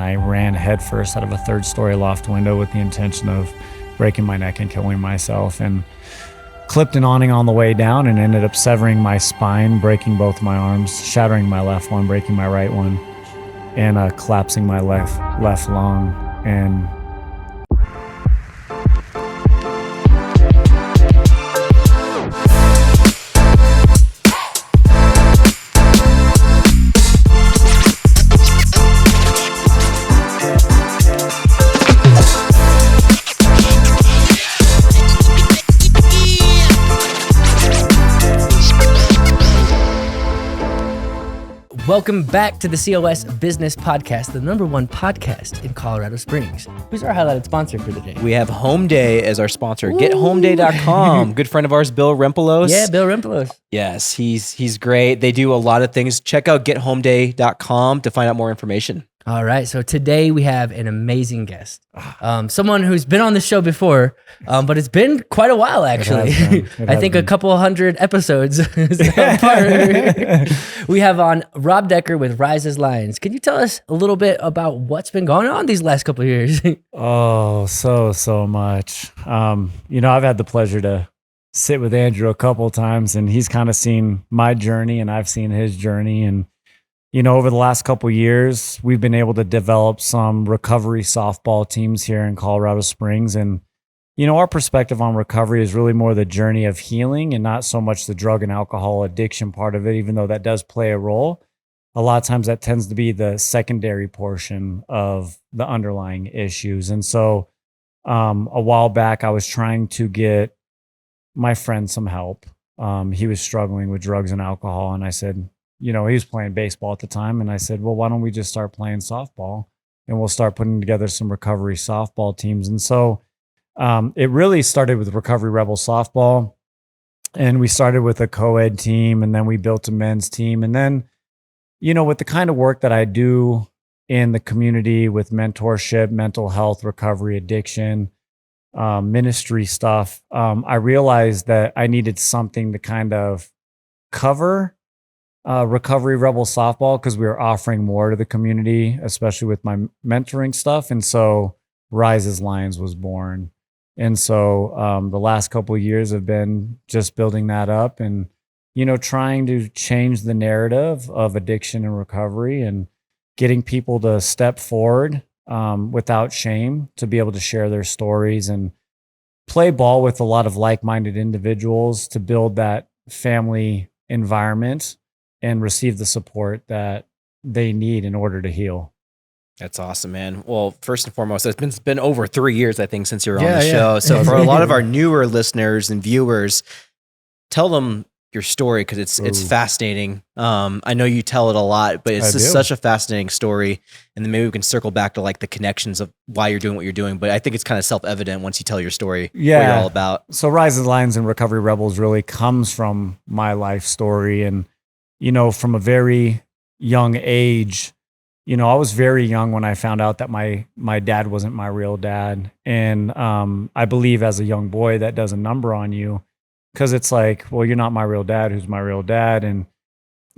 I ran headfirst out of a third-story loft window with the intention of breaking my neck and killing myself, and clipped an awning on the way down and ended up severing my spine, breaking both my arms, shattering my left one, breaking my right one, and collapsing my left lung. And welcome back to the COS Business Podcast, the #1 podcast in Colorado Springs. Who's our highlighted sponsor for the day? We have Home Day as our sponsor. GetHomeday.com. Good friend of ours, Bill Rempelos. Yeah, Bill Rempelos. Yes, he's great. They do a lot of things. Check out GetHomeday.com to find out more information. All right, so today we have an amazing guest, someone who's been on the show before, but it's been quite a while, actually. I think a couple hundred episodes. We have on Rob Decker with Rises Lions. Can you tell us a little bit about what's been going on these last couple of years? Oh, so much. I've had the pleasure to sit with Andrew a couple of times, and he's kind of seen my journey and I've seen his journey. And over the last couple of years, we've been able to develop some recovery softball teams here in Colorado Springs. And, our perspective on recovery is really more the journey of healing and not so much the drug and alcohol addiction part of it, even though that does play a role. A lot of times that tends to be the secondary portion of the underlying issues. And so a while back, I was trying to get my friend some help. He was struggling with drugs and alcohol. And I said, he was playing baseball at the time. And I said, well, why don't we just start playing softball and we'll start putting together some recovery softball teams. And so it really started with Recovery Rebel Softball. And we started with a co-ed team, and then we built a men's team. And then, with the kind of work that I do in the community with mentorship, mental health, recovery, addiction, ministry stuff, I realized that I needed something to kind of cover Recovery Rebel Softball, because we were offering more to the community, especially with my mentoring stuff. And so Rises Lions was born. And so the last couple of years have been just building that up and, trying to change the narrative of addiction and recovery and getting people to step forward without shame, to be able to share their stories and play ball with a lot of like-minded individuals to build that family environment and receive the support that they need in order to heal. That's awesome, man. Well, first and foremost, it's been over 3 years, I think, since you were on the show. So for a lot of our newer listeners and viewers, tell them your story, because it's fascinating. I know you tell it a lot, but it's just such a fascinating story. And then maybe we can circle back to like the connections of why you're doing what you're doing. But I think it's kind of self-evident once you tell your story, what you're all about. So Rise of the Lions and Recovery Rebels really comes from my life story. And, from a very young age, I was very young when I found out that my dad wasn't my real dad. And I believe as a young boy, that does a number on you, because it's like, well, you're not my real dad. Who's my real dad? And,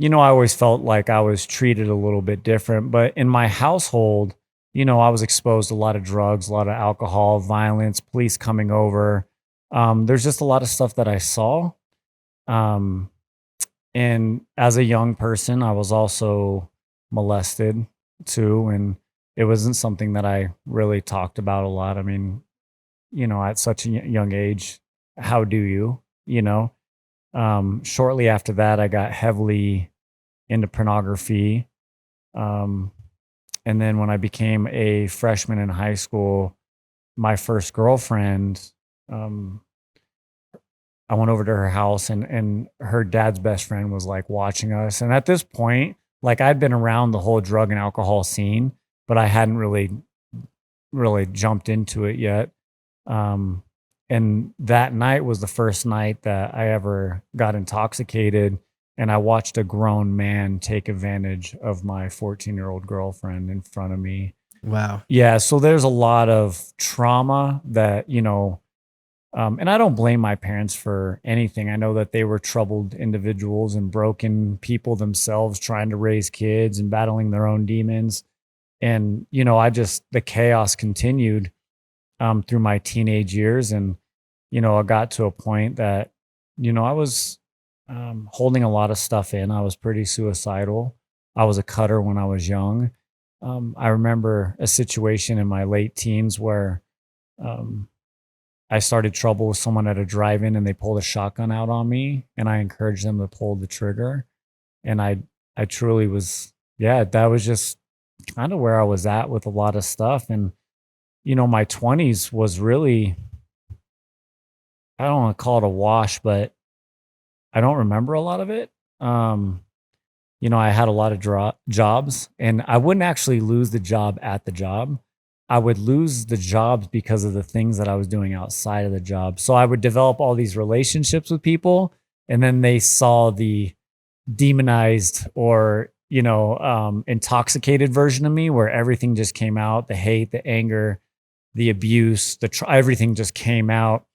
I always felt like I was treated a little bit different. But in my household, I was exposed to a lot of drugs, a lot of alcohol, violence, police coming over. There's just a lot of stuff that I saw. And as a young person, I was also molested too. And it wasn't something that I really talked about a lot. I mean, at such a young age, how do you, shortly after that, I got heavily into pornography. And then when I became a freshman in high school, my first girlfriend, I went over to her house and her dad's best friend was like watching us. And at this point, like I'd been around the whole drug and alcohol scene, but I hadn't really jumped into it yet. And that night was the first night that I ever got intoxicated. And I watched a grown man take advantage of my 14-year-old girlfriend in front of me. Wow. Yeah. So there's a lot of trauma that, and I don't blame my parents for anything. I know that they were troubled individuals and broken people themselves, trying to raise kids and battling their own demons. And, the chaos continued through my teenage years. And, I got to a point that, I was holding a lot of stuff in. I was pretty suicidal. I was a cutter when I was young. I remember a situation in my late teens where I started trouble with someone at a drive-in and they pulled a shotgun out on me, and I encouraged them to pull the trigger. And I truly was, that was just kind of where I was at with a lot of stuff. And, my 20s was really, I don't want to call it a wash, but I don't remember a lot of it. I had a lot of jobs, and I wouldn't actually lose the job at the job. I would lose the jobs because of the things that I was doing outside of the job. So I would develop all these relationships with people, and then they saw the demonized or, intoxicated version of me where everything just came out, the hate, the anger, the abuse, everything just came out,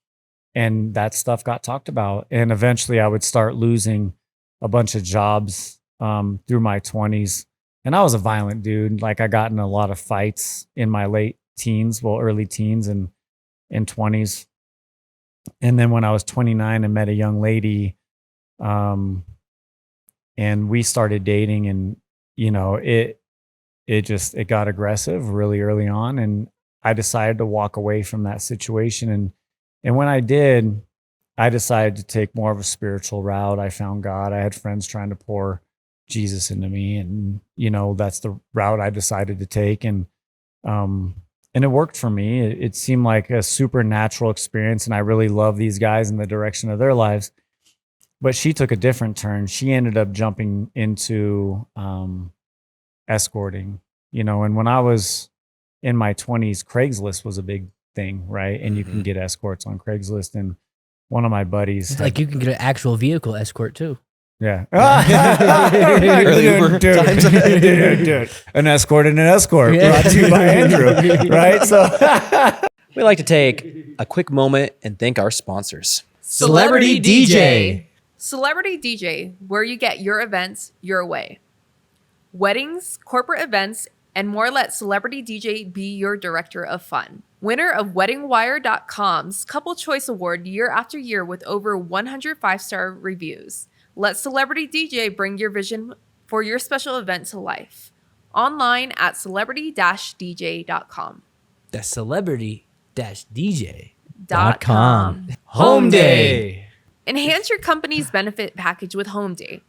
and that stuff got talked about. And eventually I would start losing a bunch of jobs through my 20s. And I was a violent dude. Like, I got in a lot of fights in my late teens, early teens and 20s. And then when I was 29, I met a young lady, and we started dating, and, it got aggressive really early on. And I decided to walk away from that situation. And when I did, I decided to take more of a spiritual route. I found God. I had friends trying to pour Jesus into me, and that's the route I decided to take, and it worked for me. It seemed like a supernatural experience, and I really love these guys in the direction of their lives. But she took a different turn. She ended up jumping into escorting, and when I was in my 20s, Craigslist was a big thing, right? And you can get escorts on Craigslist, and one of my buddies, like, you can get an actual vehicle escort too. Yeah. Dude. An escort and an escort, brought to you by Andrew, right? So we like to take a quick moment and thank our sponsors. Celebrity DJ. Celebrity DJ, where you get your events your way. Weddings, corporate events, and more. Let Celebrity DJ be your director of fun. Winner of WeddingWire.com's Couple Choice Award year after year with over 100 5-star reviews. Let Celebrity DJ bring your vision for your special event to life. Online at celebrity-dj.com. That's celebrity-dj.com. Home Day. Enhance your company's benefit package with Home Day.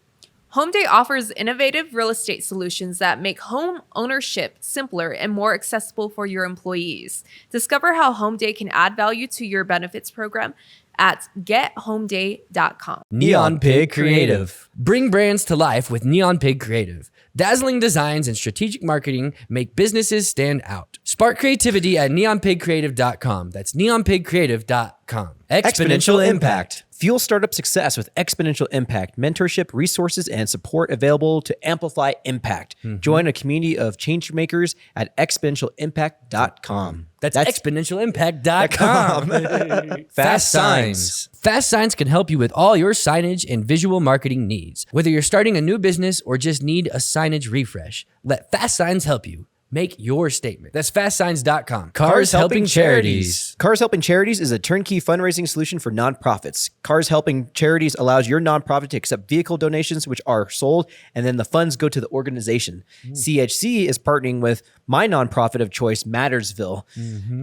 Home Day offers innovative real estate solutions that make home ownership simpler and more accessible for your employees. Discover how Home Day can add value to your benefits program at gethomeday.com. Neon Pig Creative. Bring brands to life with Neon Pig Creative. Dazzling designs and strategic marketing make businesses stand out. Spark creativity at neonpigcreative.com. That's neonpigcreative.com. Exponential Impact. Fuel startup success with Exponential Impact. Mentorship, resources, and support available to amplify impact. Join a community of change makers at exponentialimpact.com. That's exponentialimpact.com. Fast Signs. Fast Signs can help you with all your signage and visual marketing needs. Whether you're starting a new business or just need a signage refresh, let Fast Signs help you. Make your statement. That's fastsigns.com. Cars Helping Charities. Cars Helping Charities is a turnkey fundraising solution for nonprofits. Cars Helping Charities allows your nonprofit to accept vehicle donations, which are sold, and then the funds go to the organization. CHC is partnering with my nonprofit of choice, Mattersville,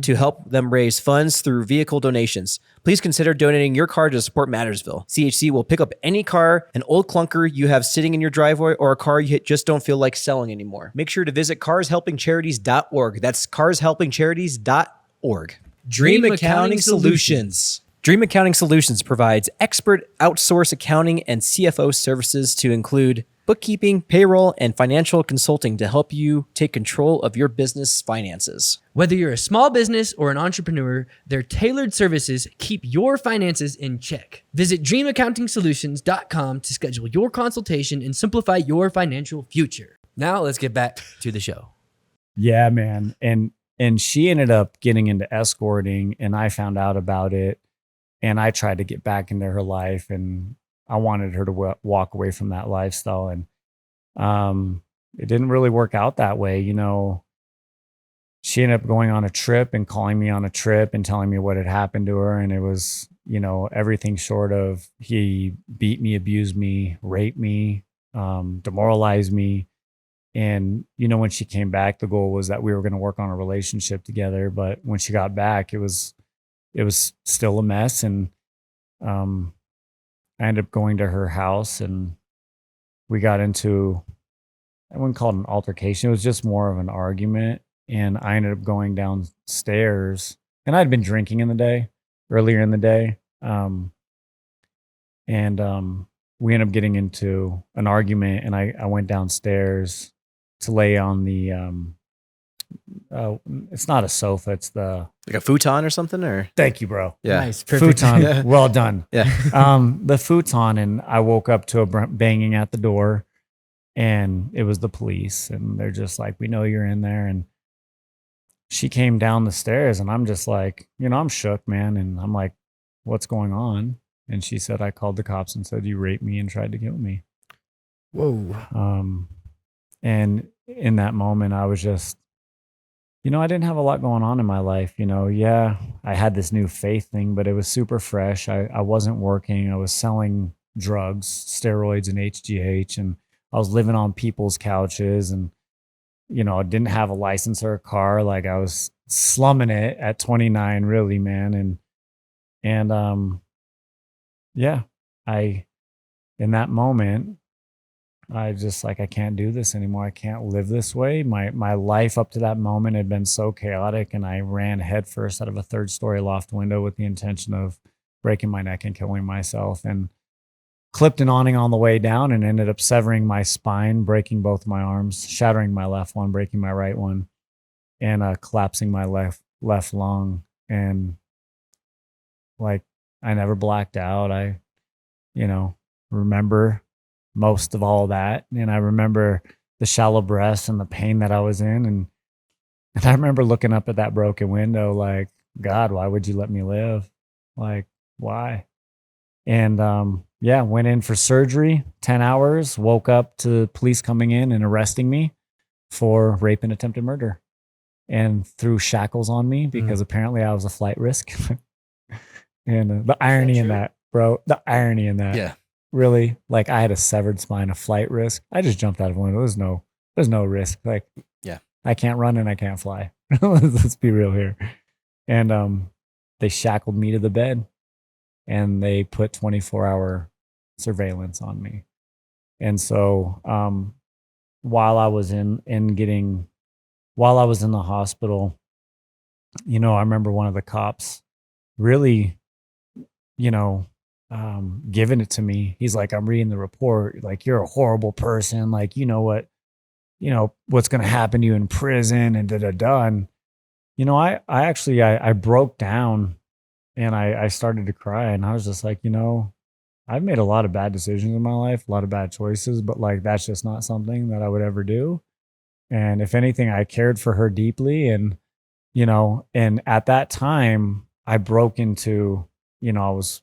to help them raise funds through vehicle donations. Please consider donating your car to support Mattersville. CHC will pick up any car, an old clunker you have sitting in your driveway, or a car you just don't feel like selling anymore. Make sure to visit carshelpingcharities.org. That's carshelpingcharities.org. Dream Accounting Solutions. Dream Accounting Solutions provides expert outsource accounting and CFO services to include bookkeeping, payroll, and financial consulting to help you take control of your business finances. Whether you're a small business or an entrepreneur, their tailored services keep your finances in check. Visit dreamaccountingsolutions.com to schedule your consultation and simplify your financial future. Now let's get back to the show. Yeah, man. And she ended up getting into escorting, and I found out about it, and I tried to get back into her life, and I wanted her to walk away from that lifestyle. And it didn't really work out that way. she ended up going on a trip and calling me on a trip and telling me what had happened to her. And it was, everything short of he beat me, abused me, raped me, demoralized me. And, when she came back, the goal was that we were going to work on a relationship together. But when she got back, it was still a mess. And I ended up going to her house and we got into, I wouldn't call it an altercation. It was just more of an argument. And I ended up going downstairs, and I'd been drinking earlier in the day. We ended up getting into an argument, and I went downstairs to lay on the, it's not a sofa. It's like a futon or something, or? Thank you, bro. Yeah. Nice. Perfect. Futon. Yeah. Well done. Yeah. The futon, and I woke up to a banging at the door, and it was the police, and they're just like, we know you're in there. And she came down the stairs, and I'm just like, I'm shook, man. And I'm like, what's going on? And she said, I called the cops and said, you raped me and tried to kill me. Whoa. And in that moment, I was just, I didn't have a lot going on in my life. Yeah, I had this new faith thing, but it was super fresh. I wasn't working. I was selling drugs, steroids and HGH, and I was living on people's couches, and I didn't have a license or a car. Like, I was slumming it at 29, really, man. And yeah, in that moment, I just like, I can't do this anymore. I can't live this way. My life up to that moment had been so chaotic, and I ran headfirst out of a 3rd-story loft window with the intention of breaking my neck and killing myself, and clipped an awning on the way down and ended up severing my spine, breaking both my arms, shattering my left one, breaking my right one, and collapsing my left lung. And like, I never blacked out. I, remember most of all that. And I remember the shallow breaths and the pain that I was in. And I remember looking up at that broken window like, God, why would you let me live? Like, why? And went in for surgery, 10 hours, woke up to police coming in and arresting me for rape and attempted murder, and threw shackles on me because apparently I was a flight risk. And the irony in that, bro, Yeah. Really, like, I had a severed spine, a flight risk. I just jumped out of a window. There's no risk. Like, yeah, I can't run and I can't fly. Let's be real here. And they shackled me to the bed, and they put 24-hour surveillance on me. And so while I was in the hospital, I remember one of the cops really, giving it to me. He's like, I'm reading the report. Like, you're a horrible person. Like, what's going to happen to you in prison and da-da-da. And, I broke down, and I started to cry, and I was just like, I've made a lot of bad decisions in my life, a lot of bad choices, but like, that's just not something that I would ever do. And if anything, I cared for her deeply. And, and at that time I broke into, I was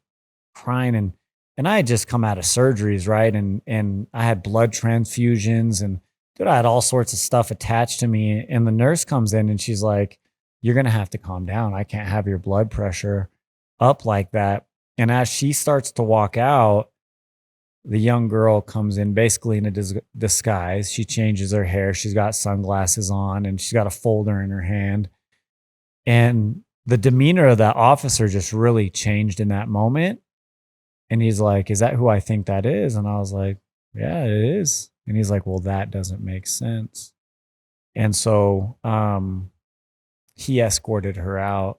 crying, and I had just come out of surgeries. Right. And I had blood transfusions, and dude, I had all sorts of stuff attached to me. And the nurse comes in and she's like, you're going to have to calm down. I can't have your blood pressure up like that. And as she starts to walk out, the young girl comes in basically in a disguise. She changes her hair. She's got sunglasses on, and she's got a folder in her hand. And the demeanor of that officer just really changed in that moment. And he's like, is that who I think that is? And I was like, yeah, it is. And he's like, well, that doesn't make sense. And so he escorted her out.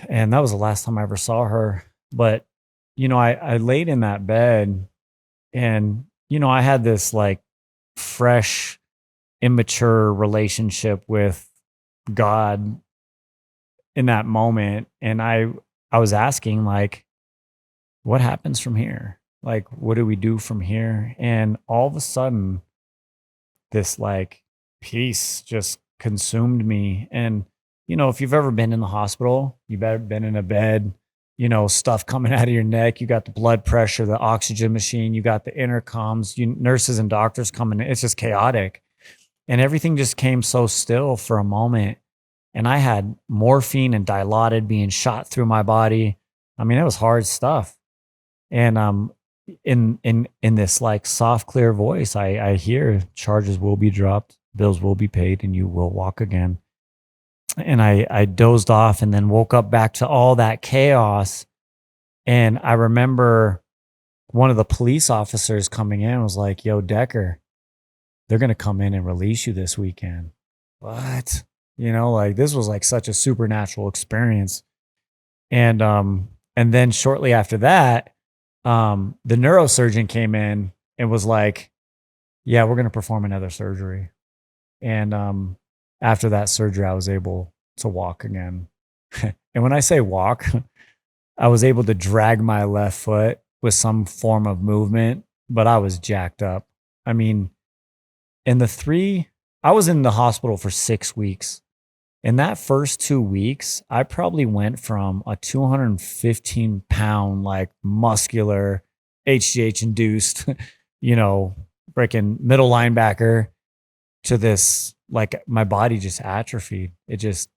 And that was the last time I ever saw her. But, I laid in that bed, and, I had this like fresh, immature relationship with God in that moment. And I was asking, like, what happens from here? Like, what do we do from here? And all of a sudden, this like peace just consumed me. And, if you've ever been in the hospital, you've ever been in a bed, stuff coming out of your neck, you got the blood pressure, the oxygen machine, you got the intercoms, nurses and doctors coming in. It's just chaotic. and everything just came so still for a moment. And I had morphine and Dilaudid being shot through my body. I mean, it was hard stuff. And in this like soft, clear voice, I hear charges will be dropped, bills will be paid, and you will walk again. And I dozed off and then woke up back to all that chaos. And I remember one of the police officers coming in was like, "Yo, Decker, they're going to come in and release you this weekend." What? You know, like this was like such a supernatural experience. And then shortly after that, the neurosurgeon came in and was like, "Yeah, we're going to perform another surgery." And after that surgery, I was able to walk again. And when I say walk, I was able to drag my left foot with some form of movement, but I was jacked up. I mean, I was in the hospital for 6 weeks. In that first 2 weeks, I probably went from a 215 pound, like muscular, HGH induced, freaking middle linebacker to this, like my body just atrophied. It just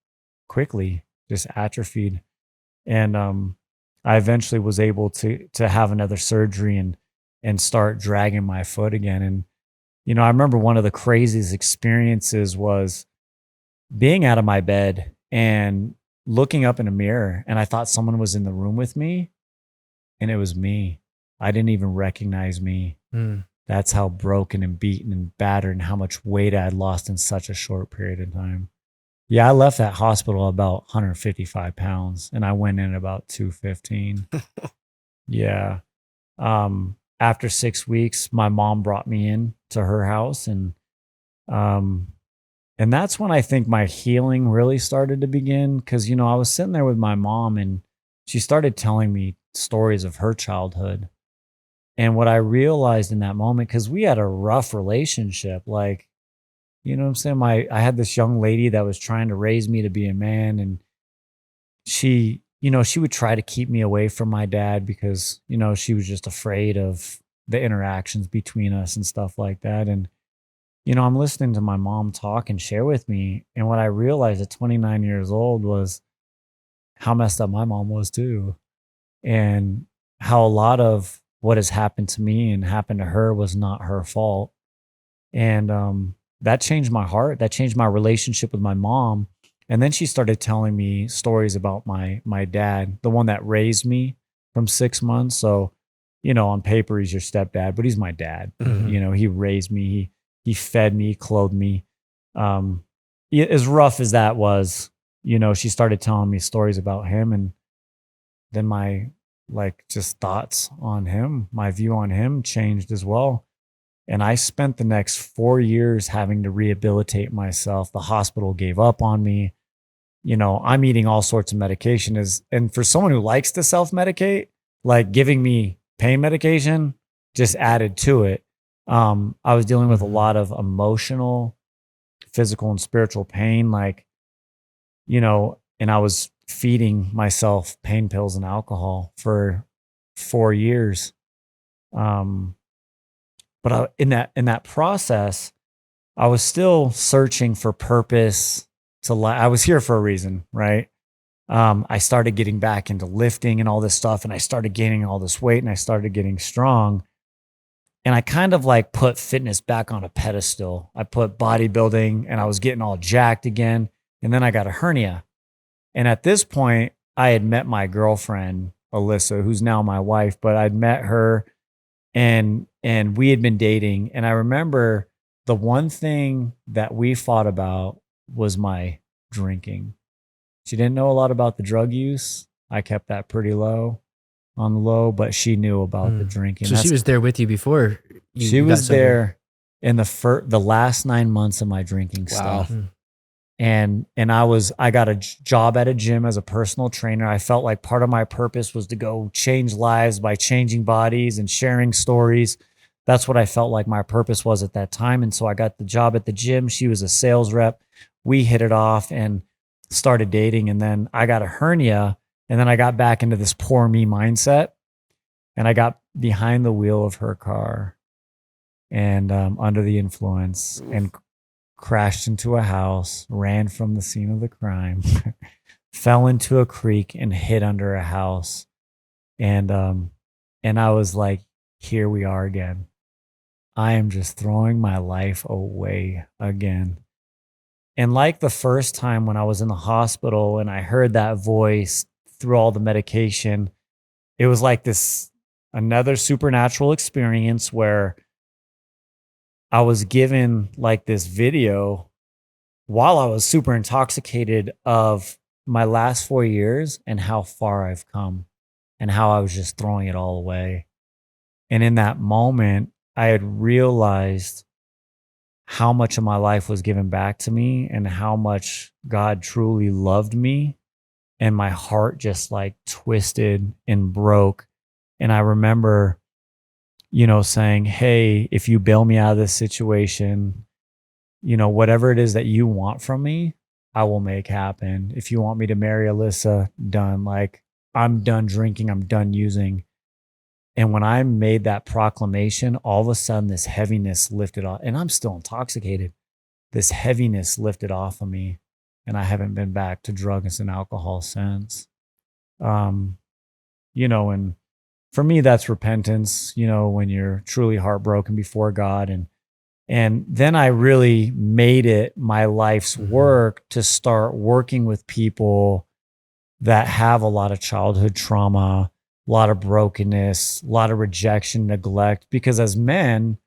quickly just atrophied. And I eventually was able to have another surgery and start dragging my foot again. And, I remember one of the craziest experiences was being out of my bed and looking up in a mirror, and I thought someone was in the room with me, and it was me. I didn't even recognize me. That's how broken and beaten and battered and how much weight I had lost in such a short period of time. Yeah, I left that hospital about 155 pounds, and I went in about 215. Yeah. After 6 weeks, my mom brought me in to her house, and that's when I think my healing really started to begin. Because, I was sitting there with my mom, and she started telling me stories of her childhood. And what I realized in that moment, because we had a rough relationship, like, you know what I'm saying? I had this young lady that was trying to raise me to be a man, and she would try to keep me away from my dad because, she was just afraid of the interactions between us and stuff like that. And, I'm listening to my mom talk and share with me. And what I realized at 29 years old was how messed up my mom was too. And how a lot of what has happened to me and happened to her was not her fault. And that changed my heart. That changed my relationship with my mom. And then she started telling me stories about my dad, the one that raised me from 6 months. So, on paper, he's your stepdad, but he's my dad. Mm-hmm. He raised me. He fed me, clothed me. As rough as that was, she started telling me stories about him. And then my just thoughts on him, my view on him changed as well. And I spent the next 4 years having to rehabilitate myself. The hospital gave up on me. I'm eating all sorts of medication. And for someone who likes to self-medicate, like giving me pain medication just added to it. I was dealing with a lot of emotional, physical, and spiritual pain, and I was feeding myself pain pills and alcohol for 4 years. But in that process, I was still searching for purpose I was here for a reason, right? I started getting back into lifting and all this stuff, and I started gaining all this weight, and I started getting strong. And I kind of put fitness back on a pedestal. I put bodybuilding, and I was getting all jacked again. And then I got a hernia. And at this point, I had met my girlfriend, Alyssa, who's now my wife, but I'd met her and we had been dating. And I remember the one thing that we fought about was my drinking. She didn't know a lot about the drug use. I kept that pretty low. On the low, but she knew about the drinking. So she was there with you before she was there in the last 9 months of my drinking stuff. And I got a job at a gym as a personal trainer. I felt like part of my purpose was to go change lives by changing bodies and sharing stories. That's what I felt like my purpose was at that time. And so I got the job at the gym. She was a sales rep. We hit it off and started dating. And then I got a hernia. And then I got back into this poor me mindset, and I got behind the wheel of her car and under the influence and crashed into a house, ran from the scene of the crime, fell into a creek and hid under a house. And I was like, here we are again. I am just throwing my life away again. And like the first time when I was in the hospital and I heard that voice through all the medication, it was like another supernatural experience where I was given like this video while I was super intoxicated of my last 4 years and how far I've come and how I was just throwing it all away. And in that moment, I had realized how much of my life was given back to me and how much God truly loved me. And my heart just like twisted and broke. And I remember, saying, hey, if you bail me out of this situation, whatever it is that you want from me, I will make happen. If you want me to marry Alyssa, done. Like, I'm done drinking. I'm done using. And when I made that proclamation, all of a sudden this heaviness lifted off, and I'm still intoxicated. This heaviness lifted off of me, and I haven't been back to drugs and alcohol since. And for me, that's repentance, when you're truly heartbroken before God. And then I really made it my life's work to start working with people that have a lot of childhood trauma, a lot of brokenness, a lot of rejection, neglect, because as men,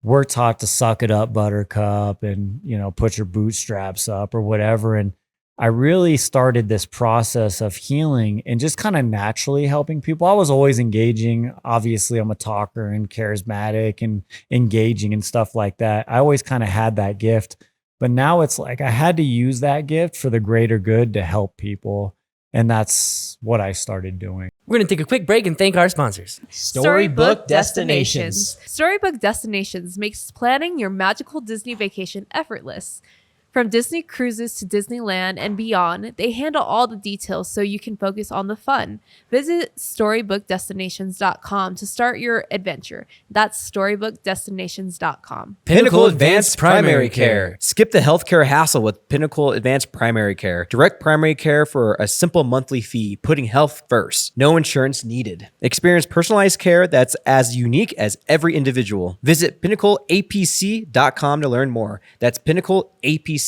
we're taught to suck it up, buttercup, and, put your bootstraps up or whatever. And I really started this process of healing and just kind of naturally helping people. I was always engaging. Obviously, I'm a talker and charismatic and engaging and stuff like that. I always kind of had that gift. But now it's like I had to use that gift for the greater good to help people. And that's what I started doing. We're going to take a quick break and thank our sponsors. Storybook Destinations. Storybook Destinations makes planning your magical Disney vacation effortless. From Disney cruises to Disneyland and beyond, they handle all the details so you can focus on the fun. Visit StorybookDestinations.com to start your adventure. That's StorybookDestinations.com. Pinnacle Advanced Primary Care. Skip the healthcare hassle with Pinnacle Advanced Primary Care. Direct primary care for a simple monthly fee, putting health first. No insurance needed. Experience personalized care that's as unique as every individual. Visit PinnacleAPC.com to learn more. That's PinnacleAPC.com.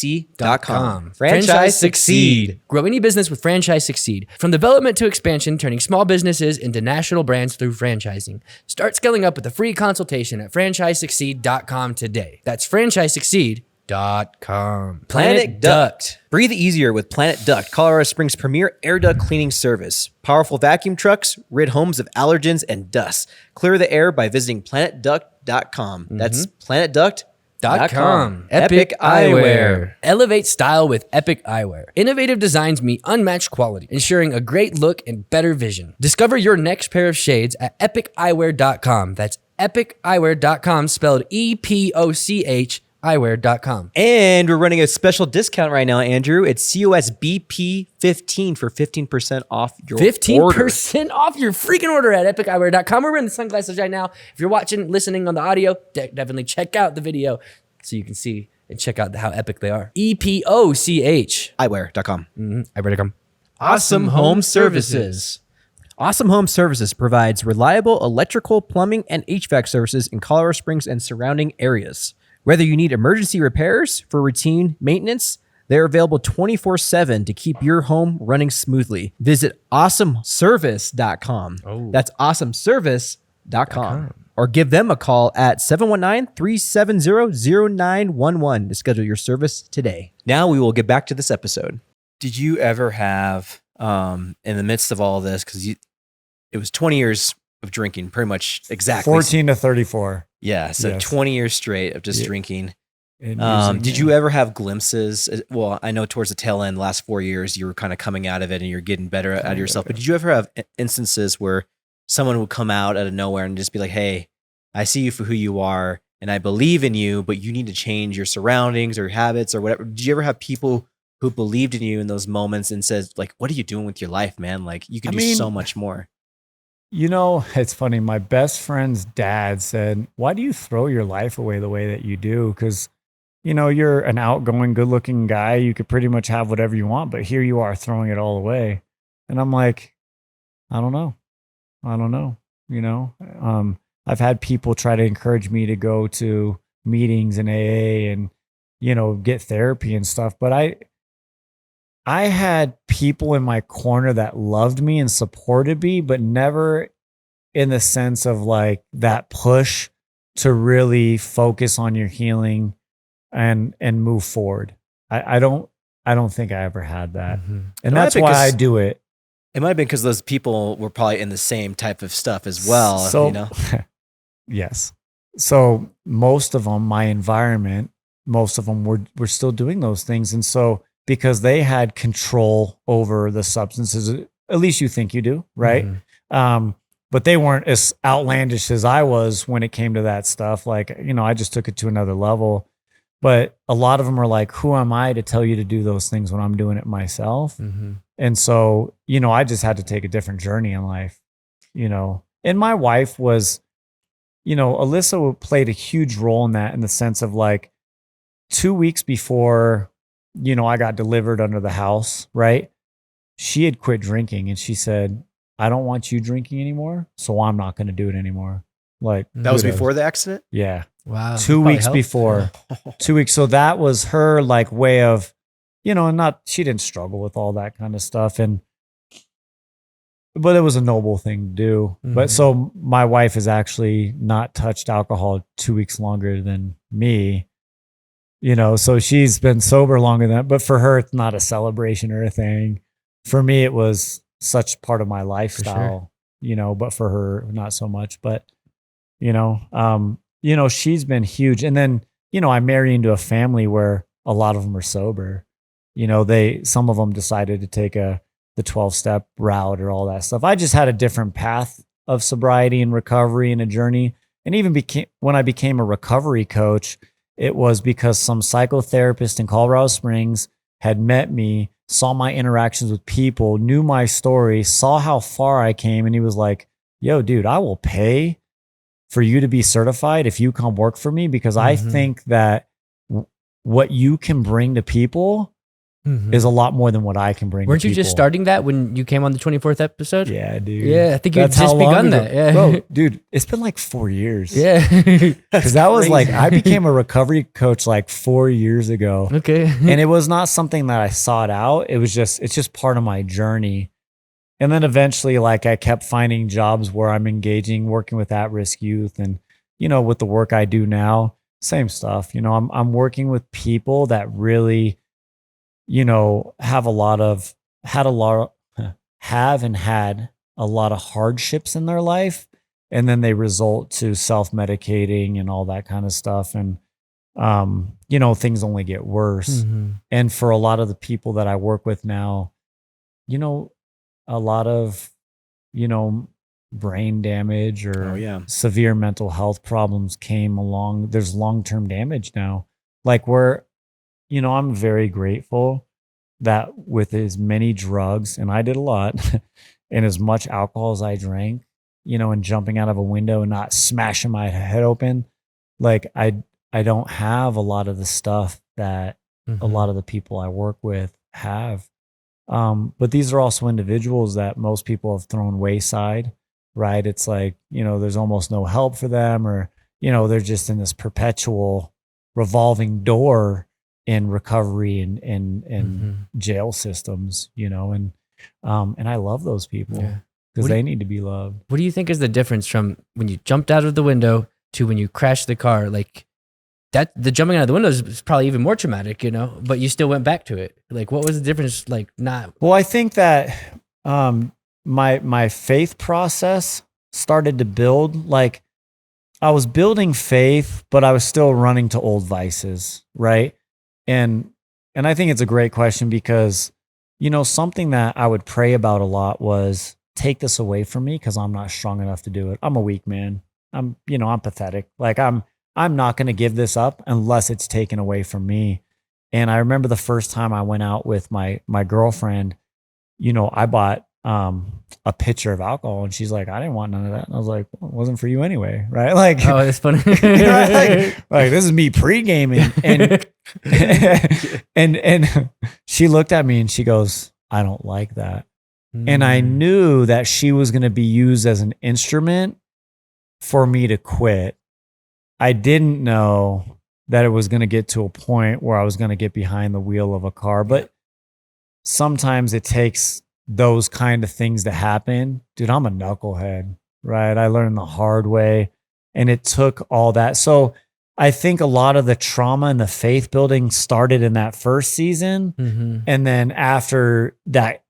Franchise Succeed. Grow any business with Franchise Succeed. From development to expansion, turning small businesses into national brands through franchising. Start scaling up with a free consultation at FranchiseSucceed.com today. That's FranchiseSucceed.com. Planet Duct. Breathe easier with Planet Duct, Colorado Springs' premier air duct cleaning service. Powerful vacuum trucks rid homes of allergens and dust. Clear the air by visiting PlanetDuct.com. That's PlanetDuct.com. Epic Eyewear. Elevate style with Epic Eyewear. Innovative designs meet unmatched quality, ensuring a great look and better vision. Discover your next pair of shades at epiceyewear.com. That's epiceyewear.com, spelled EPOCH eyewear.com. And we're running a special discount right now, Andrew. It's COSBP 15 for 15% off your 15% off your freaking order at epiceyewear.com. We're wearing the sunglasses right now. If you're watching, listening on the audio, definitely check out the video so you can see and check out how epic they are. EPOCH eyewear.com. Eyewear.com. Awesome Home Services. Awesome Home Services provides reliable electrical, plumbing, and HVAC services in Colorado Springs and surrounding areas. Whether you need emergency repairs for routine maintenance, they're available 24/7 to keep your home running smoothly. Visit awesomeservice.com. That's awesomeservice.com. Or give them a call at 719-370-0911 to schedule your service today. Now we will get back to this episode. Did you ever have, in the midst of all this, because it was 20 years of drinking, pretty much exactly. 14 to 34. Yeah, so yes. 20 years straight of just drinking. Did you ever have glimpses? Well, I know towards the tail end, last 4 years, you were kind of coming out of it and you're getting better out of yourself. But did you ever have instances where someone would come out of nowhere and just be like, hey, I see you for who you are and I believe in you, but you need to change your surroundings or habits or whatever? Did you ever have people who believed in you in those moments and says, like, what are you doing with your life, man? Like, you can do so much more. It's funny. My best friend's dad said, why do you throw your life away the way that you do? Because you're an outgoing, good looking guy. You could pretty much have whatever you want, but here you are throwing it all away. And I'm like, I don't know. I've had people try to encourage me to go to meetings in AA and, get therapy and stuff. But I had people in my corner that loved me and supported me, but never in the sense of like that push to really focus on your healing and move forward. I don't think I ever had that. And that's why I do it. It might have been because those people were probably in the same type of stuff as well. So, yes. So most of them, my environment, most of them were still doing those things. And so because they had control over the substances, at least you think you do, right? But they weren't as outlandish as I was when it came to that stuff. Like, I just took it to another level. But a lot of them are like, who am I to tell you to do those things when I'm doing it myself? And so, I just had to take a different journey in life, And my wife was, Alyssa played a huge role in that, in the sense of like 2 weeks before, I got delivered under the house, right? She had quit drinking and she said, I don't want you drinking anymore, so I'm not going to do it anymore. Like that was before the accident? Yeah. Wow. 2 weeks before. 2 weeks. So that was her like way of, she didn't struggle with all that kind of stuff. But it was a noble thing to do. But so my wife has actually not touched alcohol 2 weeks longer than me, so she's been sober longer than that. But for her, it's not a celebration or a thing. For me, it was such part of my lifestyle, but for her, not so much. But, she's been huge. And then, I married into a family where a lot of them are sober. Some of them decided to take the 12-step route or all that stuff. I just had a different path of sobriety and recovery and a journey. And even when I became a recovery coach, it was because some psychotherapist in Colorado Springs had met me, saw my interactions with people, knew my story, saw how far I came. And he was like, yo, dude, I will pay for you to be certified if you come work for me, because I think that what you can bring to people is a lot more than what I can bring. Weren't to you people. just starting that when you came on the 24th episode? Yeah, dude. Yeah, I think you'd just begun that. Yeah. Bro, dude, it's been like 4 years. Yeah. Because that was like, I became a recovery coach like 4 years ago. Okay. And it was not something that I sought out. It's just part of my journey. And then eventually, like, I kept finding jobs where I'm engaging, working with at-risk youth. And, with the work I do now, same stuff. I'm working with people that really, have had a lot of hardships in their life. And then they result to self-medicating and all that kind of stuff. And, things only get worse. And for a lot of the people that I work with now, a lot of, brain damage or severe mental health problems came along. There's long-term damage now. Like I'm very grateful that with as many drugs, and I did a lot, and as much alcohol as I drank, and jumping out of a window and not smashing my head open, like I don't have a lot of the stuff that a lot of the people I work with have. But these are also individuals that most people have thrown wayside, right? It's like, there's almost no help for them, or, they're just in this perpetual revolving door in recovery and jail systems, and I love those people because they need to be loved. What do you think is the difference from when you jumped out of the window to when you crashed the car? Like that, the jumping out of the window is probably even more traumatic, but you still went back to it. Like, what was the difference? Like, not. Well, I think that my faith process started to build. Like, I was building faith, but I was still running to old vices, right? And I think it's a great question because, something that I would pray about a lot was, take this away from me because I'm not strong enough to do it. I'm a weak man. I'm pathetic. Like I'm not going to give this up unless it's taken away from me. And I remember the first time I went out with my girlfriend, I bought a pitcher of alcohol, and she's like, I didn't want none of that. And I was like, well, it wasn't for you anyway, right? Like, oh, it's funny. like this is me pre-gaming, and and she looked at me and she goes, I don't like that. And I knew that she was going to be used as an instrument for me to quit. I didn't know that it was going to get to a point where I was going to get behind the wheel of a car. But sometimes it takes those kind of things to happen. Dude, I'm a knucklehead, right? I learned the hard way, and it took all that. So I think a lot of the trauma and the faith building started in that first season. And then after that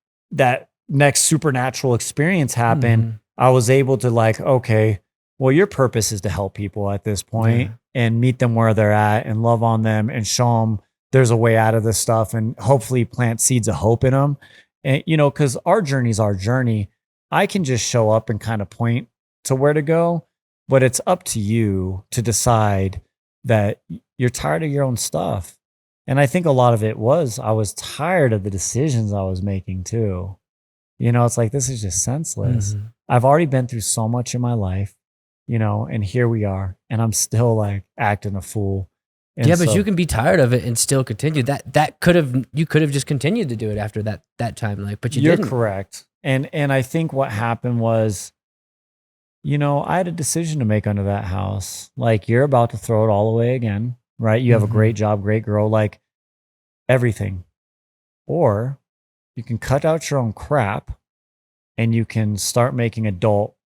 next supernatural experience happened, I was able to like, okay, well, your purpose is to help people at this point and meet them where they're at and love on them and show them there's a way out of this stuff, and hopefully plant seeds of hope in them. And, you know, because our journey is our journey. I can just show up and kind of point to where to go, but it's up to you to decide that you're tired of your own stuff. And I think a lot of it was, I was tired of the decisions I was making too. You know, it's like, this is just senseless. I've already been through so much in my life, you know, and here we are, and I'm still like acting a fool. And yeah, but you can be tired of it and still continue. You could have just continued to do it after that time, like, but you're didn't. Correct. And I think what happened was, you know, I had a decision to make under that house. Like, you're about to throw it all away again, right? You have a great job, great girl, like everything. Or you can cut out your own crap and you can start making adult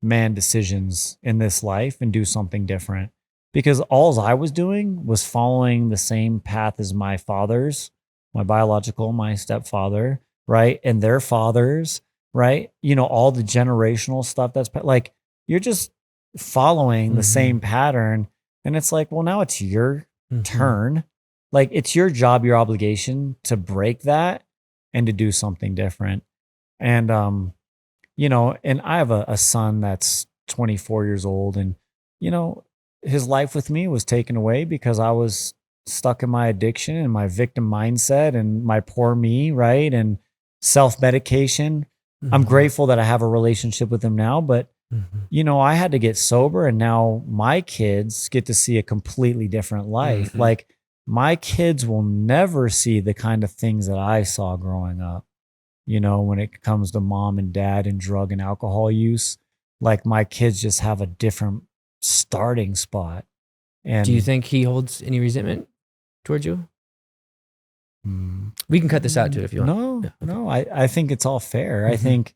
man decisions in this life and do something different. Because all I was doing was following the same path as my fathers, my biological, my stepfather, right? And their fathers, right? You know, all the generational stuff that's like, you're just following the same pattern. And it's like, well, now it's your turn. Like, it's your job, your obligation to break that and to do something different. And, you know, and I have a son that's 24 years old, and, you know, his life with me was taken away because I was stuck in my addiction and my victim mindset and my poor me, right? And self-medication. I'm grateful that I have a relationship with him now, but you know, I had to get sober, and now my kids get to see a completely different life. Like, my kids will never see the kind of things that I saw growing up. You know, when it comes to mom and dad and drug and alcohol use, like, my kids just have a different starting spot. And do you think he holds any resentment towards you? We can cut this out too if you want. No, I think it's all fair. I think,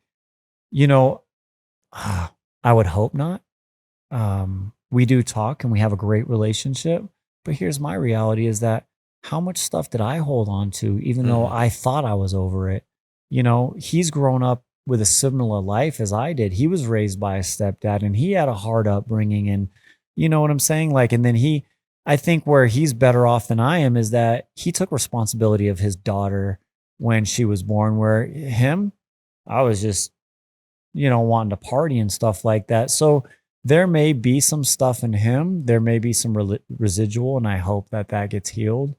you know, I would hope not. We do talk and we have a great relationship, but here's my reality is that how much stuff did I hold on to, even though I thought I was over it? You know, he's grown up with a similar life as I did. He was raised by a stepdad, and he had a hard upbringing, and you know what I'm saying? Like, and then I think where he's better off than I am is that he took responsibility of his daughter when she was born, where I was just, you know, wanting to party and stuff like that. So there may be some stuff in him. There may be some residual, and I hope that gets healed,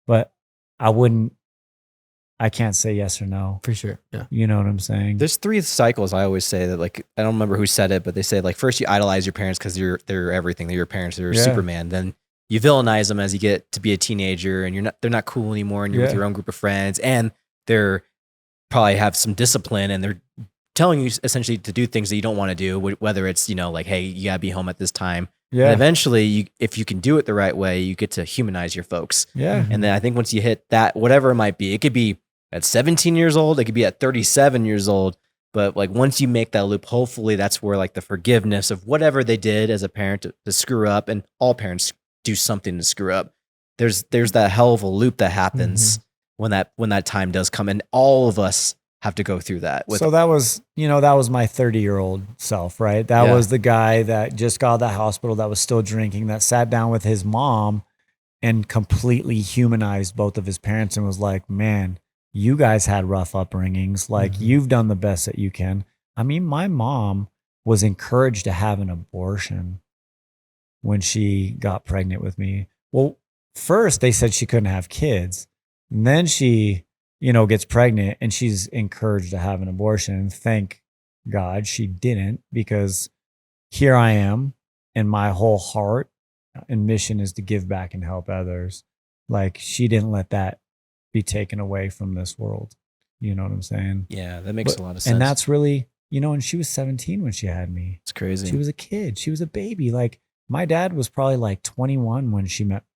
but I can't say yes or no. For sure. Yeah. You know what I'm saying? There's 3 cycles. I always say that, like, I don't remember who said it, but they say, like, first you idolize your parents because they're everything. They're your parents. They're Superman. Then you villainize them as you get to be a teenager, and they're not cool anymore, and you're with your own group of friends, and they're probably have some discipline, and they're telling you essentially to do things that you don't want to do, whether it's, you know, like, hey, you gotta be home at this time. Yeah. And eventually, if you can do it the right way, you get to humanize your folks. Yeah. And then I think once you hit that, whatever it might be, it could be at 17 years old, it could be at 37 years old. But like, once you make that loop, hopefully that's where like the forgiveness of whatever they did as a parent to screw up, and all parents do something to screw up. There's that hell of a loop that happens when that time does come, and all of us have to go through that. So that was my 30-year-old self, right? That was the guy that just got out of the hospital, that was still drinking, that sat down with his mom and completely humanized both of his parents and was like, man, you guys had rough upbringings. Like, you've done the best that you can. I mean, my mom was encouraged to have an abortion when she got pregnant with me. Well, first they said she couldn't have kids. And then she, gets pregnant and she's encouraged to have an abortion. And thank God she didn't, because here I am and my whole heart and mission is to give back and help others. Like, she didn't let that be taken away from this world. You know what I'm saying? Yeah, that makes a lot of sense. And that's really, and she was 17 when she had me. It's crazy. She was a kid. She was a baby. Like, my dad was probably like 21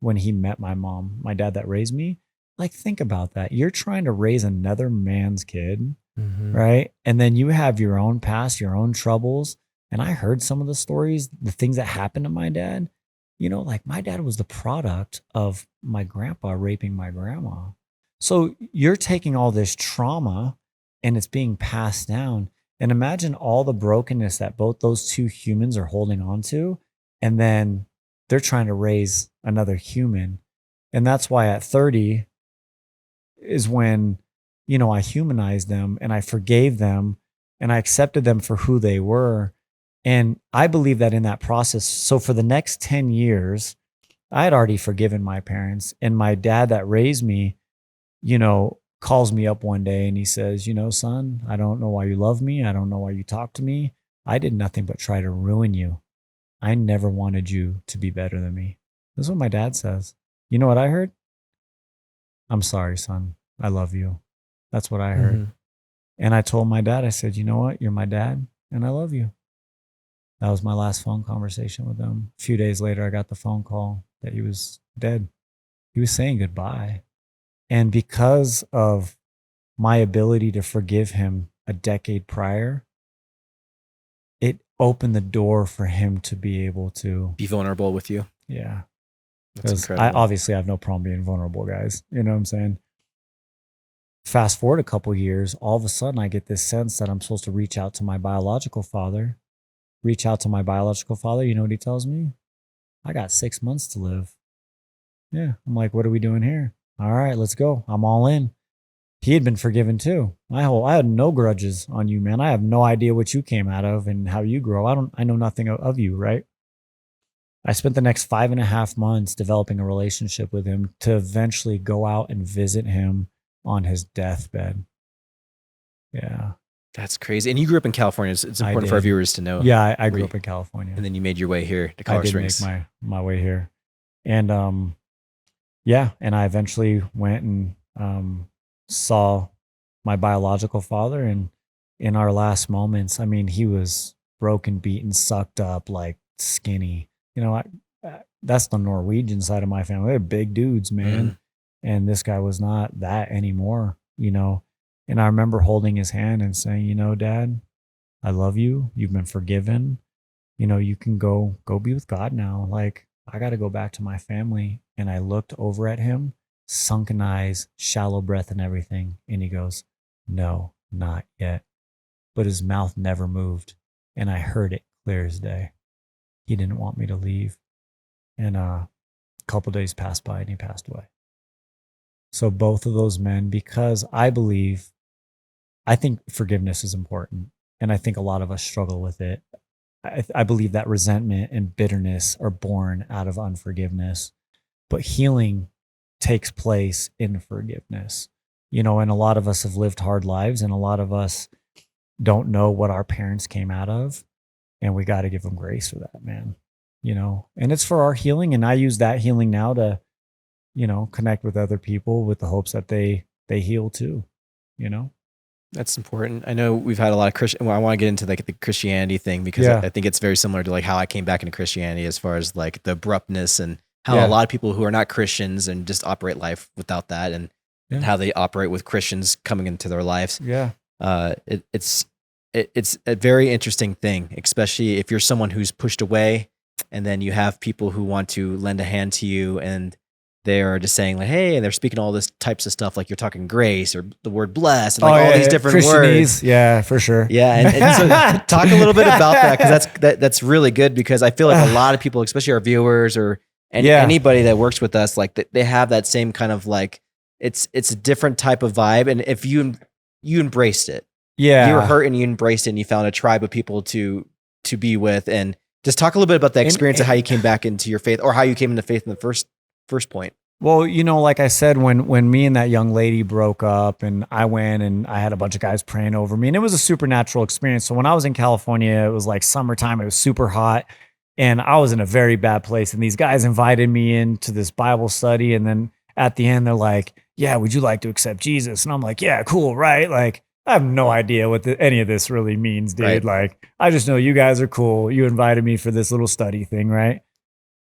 when he met my mom, my dad that raised me. Like, think about that. You're trying to raise another man's kid, right? And then you have your own past, your own troubles. And I heard some of the stories, the things that happened to my dad. Like, my dad was the product of my grandpa raping my grandma. So you're taking all this trauma and it's being passed down. And imagine all the brokenness that both those two humans are holding on to. And then they're trying to raise another human. And that's why at 30 is when, I humanized them and I forgave them and I accepted them for who they were. And I believe that in that process, so for the next 10 years, I had already forgiven my parents. And my dad that raised me, calls me up one day and he says, son, I don't know why you love me. I don't know why you talk to me. I did nothing but try to ruin you. I never wanted you to be better than me. This is what my dad says. You know what I heard? I'm sorry, son. I love you. That's what I heard. And I told my dad, I said, you know what? You're my dad and I love you. That was my last phone conversation with him. A few days later, I got the phone call that he was dead. He was saying goodbye. And because of my ability to forgive him a decade prior, it opened the door for him to be able to be vulnerable with you. Yeah. That's I obviously have no problem being vulnerable, guys. You know what I'm saying? Fast forward a couple years, all of a sudden I get this sense that I'm supposed to reach out to my biological father. You know what he tells me? I got 6 months to live. Yeah. I'm like, what are we doing here? All right, let's go. I'm all in. He had been forgiven too. I had no grudges on you, man. I have no idea what you came out of and how you grow. I know nothing of you, right? I spent the next 5.5 months developing a relationship with him to eventually go out and visit him on his deathbed. Yeah. That's crazy. And you grew up in California. It's important for our viewers to know. Yeah, I grew up in California. And then you made your way here to Colorado Springs. I did make my way here. And and I eventually went and saw my biological father. And in our last moments, I mean, he was broken, beaten, sucked up, like skinny. That's the Norwegian side of my family. They're big dudes, man. And this guy was not that anymore, And I remember holding his hand and saying, Dad, I love you. You've been forgiven. You can go be with God now. Like, I got to go back to my family. And I looked over at him, sunken eyes, shallow breath and everything. And he goes, no, not yet. But his mouth never moved. And I heard it clear as day. He didn't want me to leave. And a couple days passed by and he passed away. So both of those men, because I think forgiveness is important. And I think a lot of us struggle with it. I believe that resentment and bitterness are born out of unforgiveness, but healing takes place in forgiveness. And a lot of us have lived hard lives and a lot of us don't know what our parents came out of. And we got to give them grace for that, man. And it's for our healing. And I use that healing now to, connect with other people with the hopes that they heal too, That's important. I know we've had a lot of Christian. Well, I want to get into like the Christianity thing because I think it's very similar to like how I came back into Christianity as far as like the abruptness and how a lot of people who are not Christians and just operate life without that and how they operate with Christians coming into their lives. Yeah. It's a very interesting thing, especially if you're someone who's pushed away and then you have people who want to lend a hand to you and they are just saying like, hey, and they're speaking all this types of stuff like you're talking grace or the word bless and like all these different words. Yeah, for sure. Yeah, and so talk a little bit about that because that's really good because I feel like a lot of people, especially our viewers or anybody that works with us, like they have that same kind of like it's a different type of vibe, and if you embraced it, you were hurt and you embraced it, and you found a tribe of people to be with, and just talk a little bit about the experience of how you came back into your faith or how you came into faith in the first point. Well, like I said, when me and that young lady broke up and I went and I had a bunch of guys praying over me and it was a supernatural experience. So when I was in California, it was like summertime, it was super hot and I was in a very bad place. And these guys invited me into this Bible study. And then at the end, they're like, yeah, would you like to accept Jesus? And I'm like, yeah, cool. Right. Like, I have no idea what any of this really means, dude. Right. Like, I just know you guys are cool. You invited me for this little study thing. Right.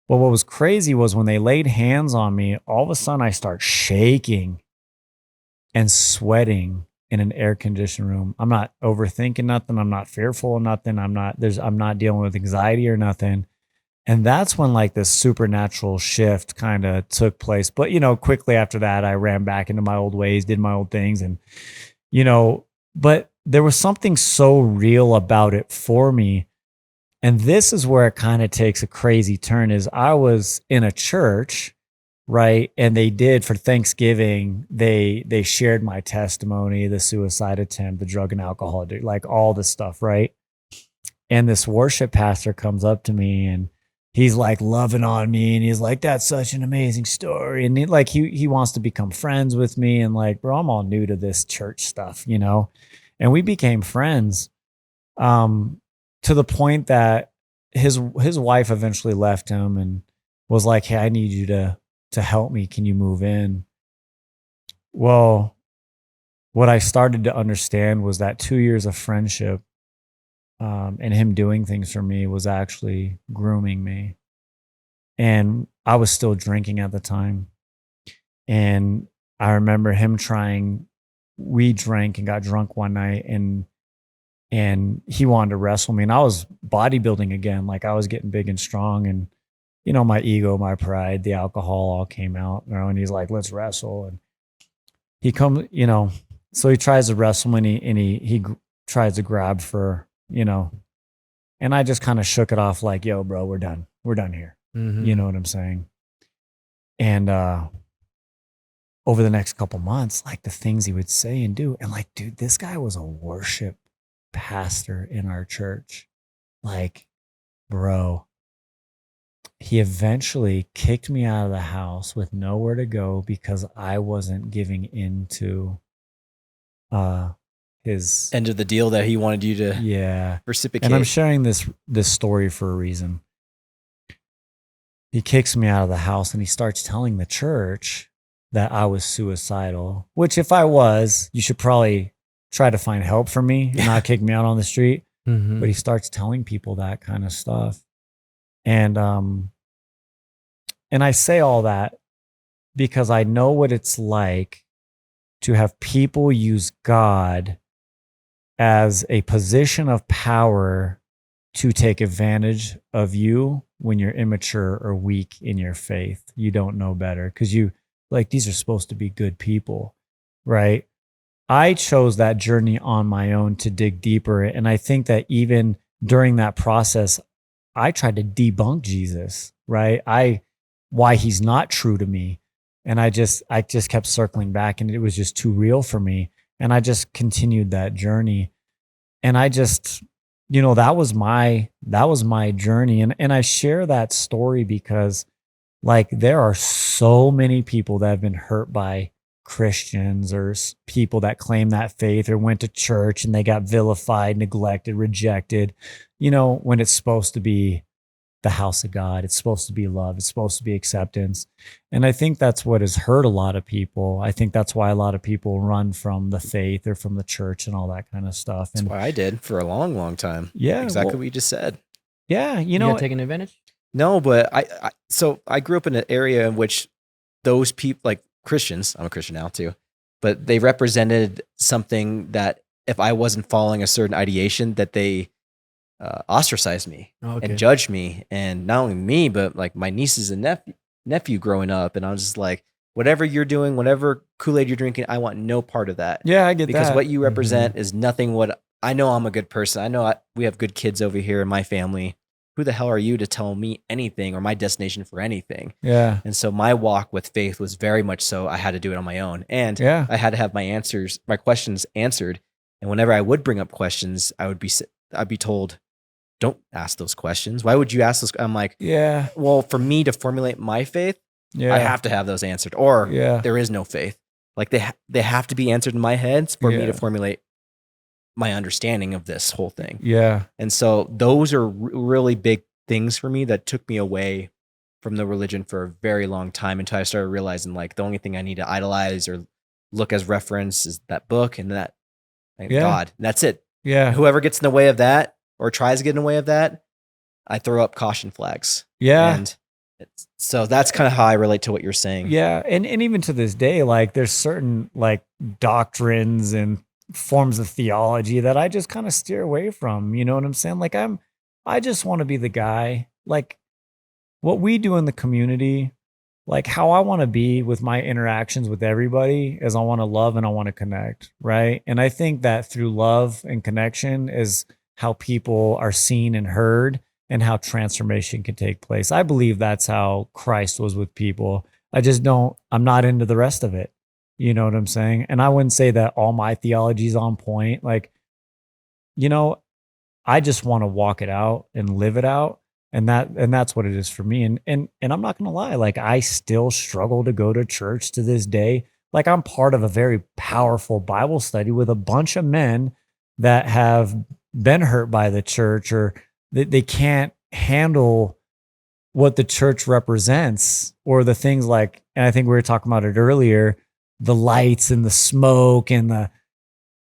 But what was crazy was when they laid hands on me, all of a sudden I start shaking and sweating in an air conditioned room. I'm not overthinking nothing. I'm not fearful of nothing. I'm not dealing with anxiety or nothing. And that's when like this supernatural shift kind of took place. But, quickly after that, I ran back into my old ways, did my old things. And, but there was something so real about it for me. And this is where it kind of takes a crazy turn is I was in a church, right? And they did for Thanksgiving, they shared my testimony, the suicide attempt, the drug and alcohol, like all this stuff, right? And this worship pastor comes up to me and he's like loving on me and he's like, that's such an amazing story. And he wants to become friends with me. And like, bro, I'm all new to this church stuff, and we became friends. To the point that his wife eventually left him and was like, hey, I need you to help me. Can you move in? Well, what I started to understand was that 2 years of friendship and him doing things for me was actually grooming me. And I was still drinking at the time. And I remember him we drank and got drunk one night and he wanted to wrestle me and I was bodybuilding again. Like I was getting big and strong and, my ego, my pride, the alcohol all came out, and he's like, let's wrestle. And he comes, so he tries to wrestle me and he tries to grab for, and I just kind of shook it off like, yo, bro, we're done here. Mm-hmm. You know what I'm saying? And, over the next couple months, like the things he would say and do, and like, dude, this guy was a worship pastor in our church. Like, bro, he eventually kicked me out of the house with nowhere to go because I wasn't giving into his end of the deal that he wanted you to reciprocate. And I'm sharing this story for a reason. He kicks me out of the house and he starts telling the church that I was suicidal, which if I was, you should probably try to find help for me and not kick me out on the street. Mm-hmm. But he starts telling people that kind of stuff. And I say all that because I know what it's like to have people use God as a position of power to take advantage of you when you're immature or weak in your faith. You don't know better because these are supposed to be good people, right? I chose that journey on my own to dig deeper. And I think that even during that process, I tried to debunk Jesus, right? Why he's not true to me. And I just kept circling back and it was just too real for me. And I just continued that journey. And I just, that was my journey. And I share that story because like there are so many people that have been hurt by Christians or people that claim that faith or went to church and they got vilified, neglected, rejected, when it's supposed to be the house of God. It's supposed to be love. It's supposed to be acceptance. And I think that's what has hurt a lot of people. I think that's why a lot of people run from the faith or from the church and all that kind of stuff. That's why I did for a long, long time. Yeah. Exactly what you just said. Yeah. You got taken advantage? No, but I grew up in an area in which those people, like Christians, I'm a Christian now too, but they represented something that if I wasn't following a certain ideation, that they ostracized me and judged me. And not only me, but like my nieces and nephew growing up. And I was just like, whatever you're doing, whatever Kool-Aid you're drinking, I want no part of that. Yeah, I get that. Because what you represent is nothing what I know. I'm a good person. I know we have good kids over here in my family. Who the hell are you to tell me anything or my destination for anything? Yeah. And so my walk with faith was very much so I had to do it on my own. And I had to have my questions answered. And whenever I would bring up questions, I'd be told, don't ask those questions. Why would you ask those? I'm like, well, for me to formulate my faith, Yeah. I have to have those answered, or Yeah. there is no faith. Like they have to be answered in my head for me Yeah. to formulate my understanding of this whole thing. Yeah. And so those are really big things for me that took me away from the religion for a very long time until I started realizing like the only thing I need to idolize or look as reference is that book and that and Yeah. God. And that's it. Yeah. Whoever gets in the way of that or tries to get in the way of that, I throw up caution flags. Yeah. And so that's kind of how I relate to what you're saying. Yeah. And even to this day, like there's certain like doctrines and forms of theology that I just kind of steer away from. You know what I'm saying? Like I just want to be the guy, like what we do in the community, like how I want to be with my interactions with everybody is I want to love and I want to connect. Right. And I think that through love and connection is how people are seen and heard and how transformation can take place. I believe that's how Christ was with people. I'm not into the rest of it. You know what I'm saying? And I wouldn't say that all my theology is on point. Like, I just want to walk it out and live it out. And that's what it is for me. And I'm not going to lie. Like I still struggle to go to church to this day. Like I'm part of a very powerful Bible study with a bunch of men that have been hurt by the church or they can't handle what the church represents or the things like, and I think we were talking about it earlier, the lights and the smoke and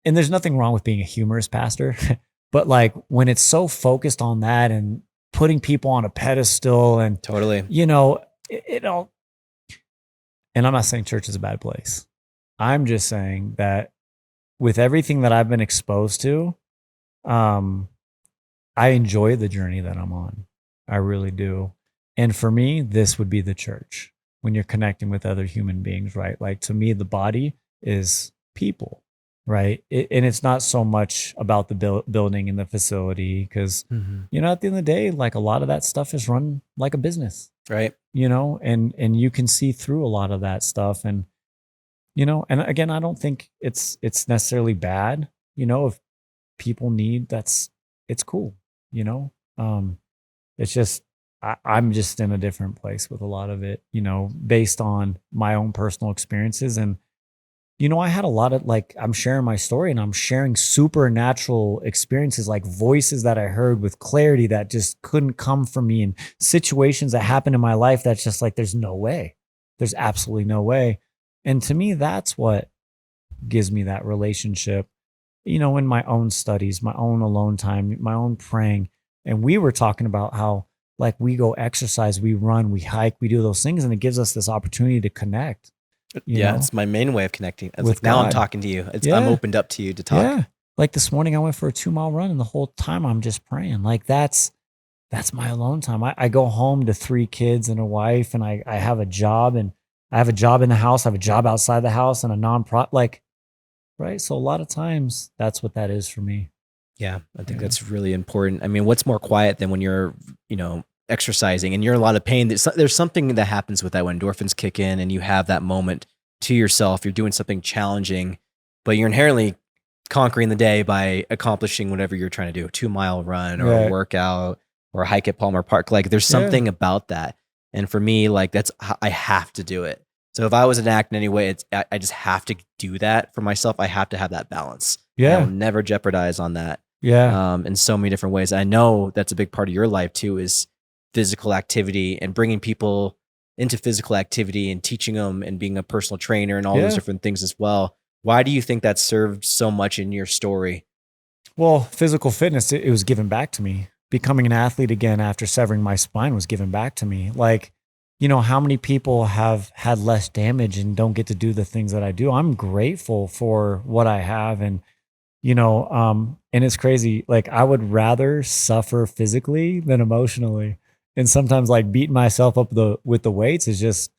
there's nothing wrong with being a humorous pastor, but like when it's so focused on that and putting people on a pedestal and totally, it all, and I'm not saying church is a bad place. I'm just saying that with everything that I've been exposed to, I enjoy the journey that I'm on. I really do. And for me, this would be the church when you're connecting with other human beings, right? Like to me, the body is people, right? And it's not so much about the building and the facility because, at the end of the day, like a lot of that stuff is run like a business, right? And you can see through a lot of that stuff. And, and again, I don't think it's necessarily bad, if people need, it's cool, it's just, I'm just in a different place with a lot of it, based on my own personal experiences. And, I had a lot of I'm sharing my story and I'm sharing supernatural experiences, like voices that I heard with clarity that just couldn't come from me and situations that happened in my life that's just like, there's no way. There's absolutely no way. And to me, that's what gives me that relationship, in my own studies, my own alone time, my own praying. And we were talking about how like we go exercise, we run, we hike, we do those things. And it gives us this opportunity to connect. It's my main way of connecting. It's with like now God. I'm talking to you. I'm opened up to you to talk. Yeah. Like this morning I went for a 2-mile run and the whole time I'm just praying. Like that's my alone time. I go home to 3 kids and a wife and I have a job and I have a job in the house. I have a job outside the house and a nonprofit, right. So a lot of times that's what that is for me. Yeah. I think that's really important. I mean, what's more quiet than when you're, exercising and you're in a lot of pain? There's something that happens with that when endorphins kick in and you have that moment to yourself. You're doing something challenging, but you're inherently conquering the day by accomplishing whatever you're trying to do, a 2-mile run or a workout or a hike at Palmer Park. Like there's something about that. And for me, like I have to do it. So if I was an act in any way, I just have to do that for myself. I have to have that balance. Yeah. I'll never jeopardize on that. Yeah. In so many different ways. I know that's a big part of your life too, is physical activity and bringing people into physical activity and teaching them and being a personal trainer and all those different things as well. Why do you think that served so much in your story? Well, physical fitness, it was given back to me. Becoming an athlete again after severing my spine was given back to me. Like, how many people have had less damage and don't get to do the things that I do? I'm grateful for what I have. And, and it's crazy. Like I would rather suffer physically than emotionally. And sometimes like beating myself up with the weights is just,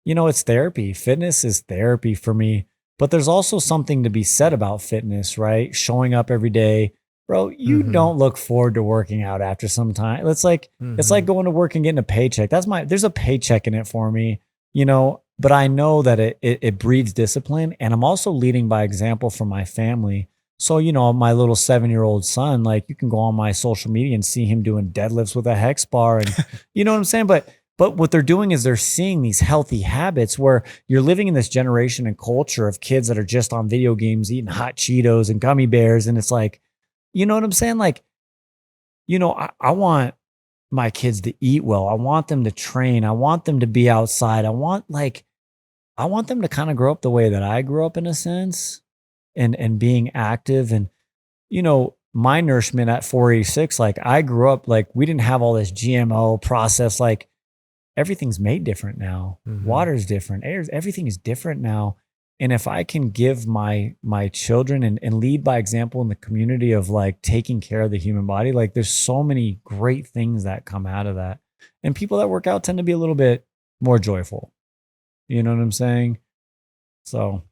it's therapy. Fitness is therapy for me. But there's also something to be said about fitness, right? Showing up every day. Bro, you don't look forward to working out after some time. It's like going to work and getting a paycheck. There's a paycheck in it for me, but I know that it breeds discipline. And I'm also leading by example for my family. So, my little 7-year-old son, like you can go on my social media and see him doing deadlifts with a hex bar and you know what I'm saying? But But what they're doing is they're seeing these healthy habits where you're living in this generation and culture of kids that are just on video games, eating hot Cheetos and gummy bears. And it's like, you know what I'm saying? Like, I want my kids to eat well. I want them to train. I want them to be outside. I want them to kind of grow up the way that I grew up in a sense, and being active. And, my nourishment at 486, like I grew up, like we didn't have all this GMO process. Like everything's made different now. Water's different. Everything is different now. And if I can give my children and lead by example in the community of like taking care of the human body, like there's so many great things that come out of that. And people that work out tend to be a little bit more joyful. You know what I'm saying? So.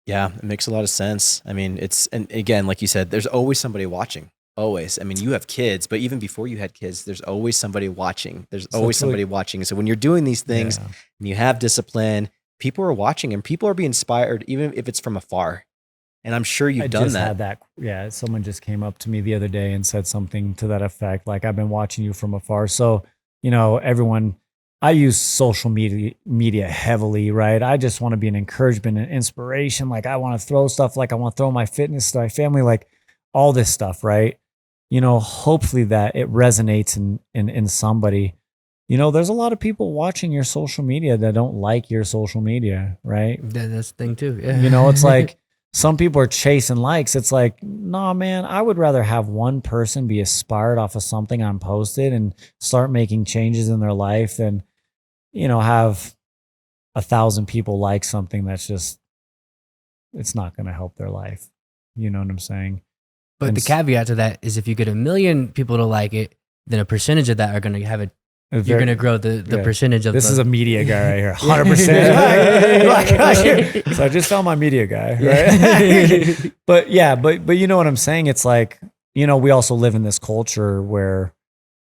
Yeah, it makes a lot of sense. I mean, and again, like you said, there's always somebody watching. Always. I mean, you have kids, but even before you had kids, there's always somebody watching. There's always somebody watching. So when you're doing these things and you have discipline, people are watching and people are being inspired, even if it's from afar. And I'm sure you've done that. Yeah. Someone just came up to me the other day and said something to that effect. Like, I've been watching you from afar. So, I use social media heavily, right? I just want to be an encouragement and inspiration. Like I want to throw stuff, like I want to throw my fitness to my family, like all this stuff, right? Hopefully that it resonates in somebody. There's a lot of people watching your social media that don't like your social media, right? That's the thing too. Yeah. It's like some people are chasing likes. It's like, nah, man, I would rather have one person be inspired off of something I'm posted and start making changes in their life than, have 1,000 people like something that's just, it's not going to help their life. You know what I'm saying? But the caveat to that is if you get 1 million people to like it, then a percentage of that are going to have it. You're going to grow the percentage of this is a media guy right here. 100%. So I just found my media guy. Right? But you know what I'm saying? It's like, we also live in this culture where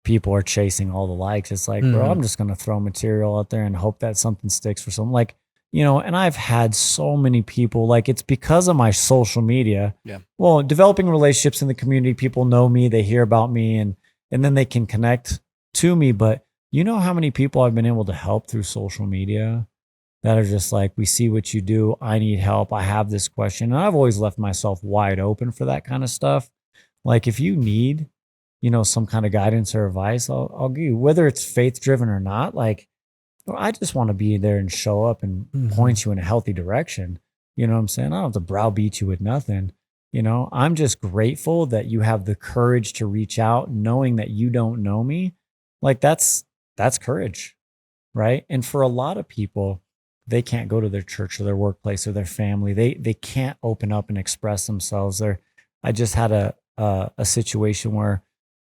people are chasing all the likes. It's like, bro, I'm just going to throw material out there and hope that something sticks for someone. Like, and I've had so many people, like it's because of my social media. Yeah. Well, developing relationships in the community, people know me, they hear about me, and then they can connect to me. But you know how many people I've been able to help through social media that are just like, we see what you do. I need help. I have this question. And I've always left myself wide open for that kind of stuff. Like if you need, some kind of guidance or advice, I'll give you, whether it's faith driven or not. Like, I just want to be there and show up and point you in a healthy direction. You know what I'm saying? I don't have to browbeat you with nothing. I'm just grateful that you have the courage to reach out knowing that you don't know me. Like that's courage, right? And for a lot of people, they can't go to their church or their workplace or their family. They can't open up and express themselves. I just had a situation where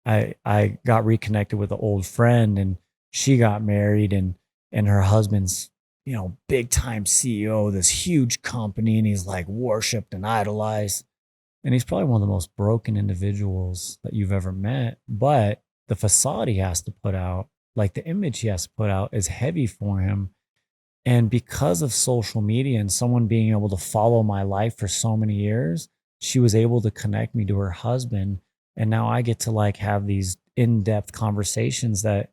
I got reconnected with an old friend, and she got married, and her husband's, big time CEO of this huge company, and he's like worshiped and idolized. And he's probably one of the most broken individuals that you've ever met. But the facade he has to put out, like the image he has to put out, is heavy for him. And because of social media and someone being able to follow my life for so many years, she was able to connect me to her husband. And now I get to like have these in-depth conversations that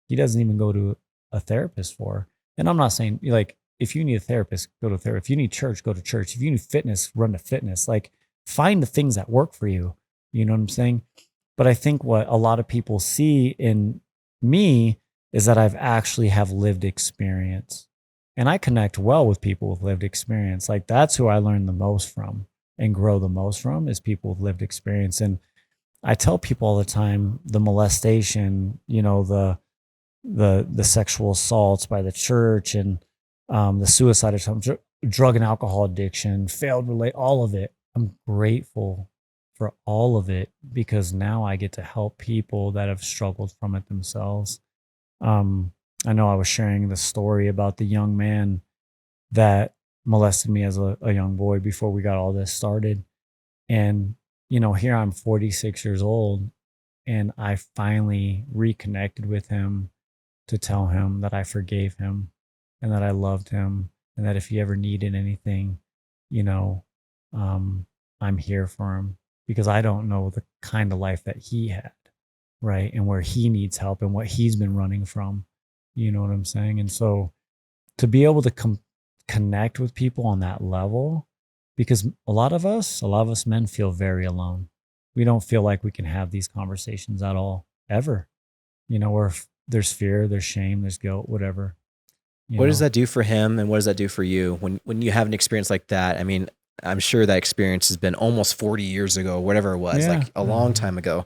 he doesn't even go to a therapist for. And I'm not saying like, if you need a therapist, go to a therapist. If you need church, go to church. If you need fitness, run to fitness. Like find the things that work for you. You know what I'm saying? But I think what a lot of people see in me is that I've actually have lived experience. And I connect well with people with lived experience. Like that's who I learn the most from and grow the most from, is people with lived experience. And I tell people all the time, the molestation, the sexual assaults by the church, and the suicide attempts, drug and alcohol addiction, failed all of it. I'm grateful for all of it because now I get to help people that have struggled from it themselves. I know I was sharing the story about the young man that molested me as a young boy before we got all this started. And here I'm 46 years old, and I finally reconnected with him to tell him that I forgave him and that I loved him, and that if he ever needed anything, I'm here for him, because I don't know the kind of life that he had, right? And where he needs help and what he's been running from. You know what I'm saying? And so to be able to connect with people on that level, because a lot of us men feel very alone. We don't feel like we can have these conversations at all, ever. You know, where there's fear, there's shame, there's guilt, whatever. What does that do for him, and what does that do for you when you have an experience like that? I mean, I'm sure that experience has been almost 40 years ago, whatever it was, like a long time ago.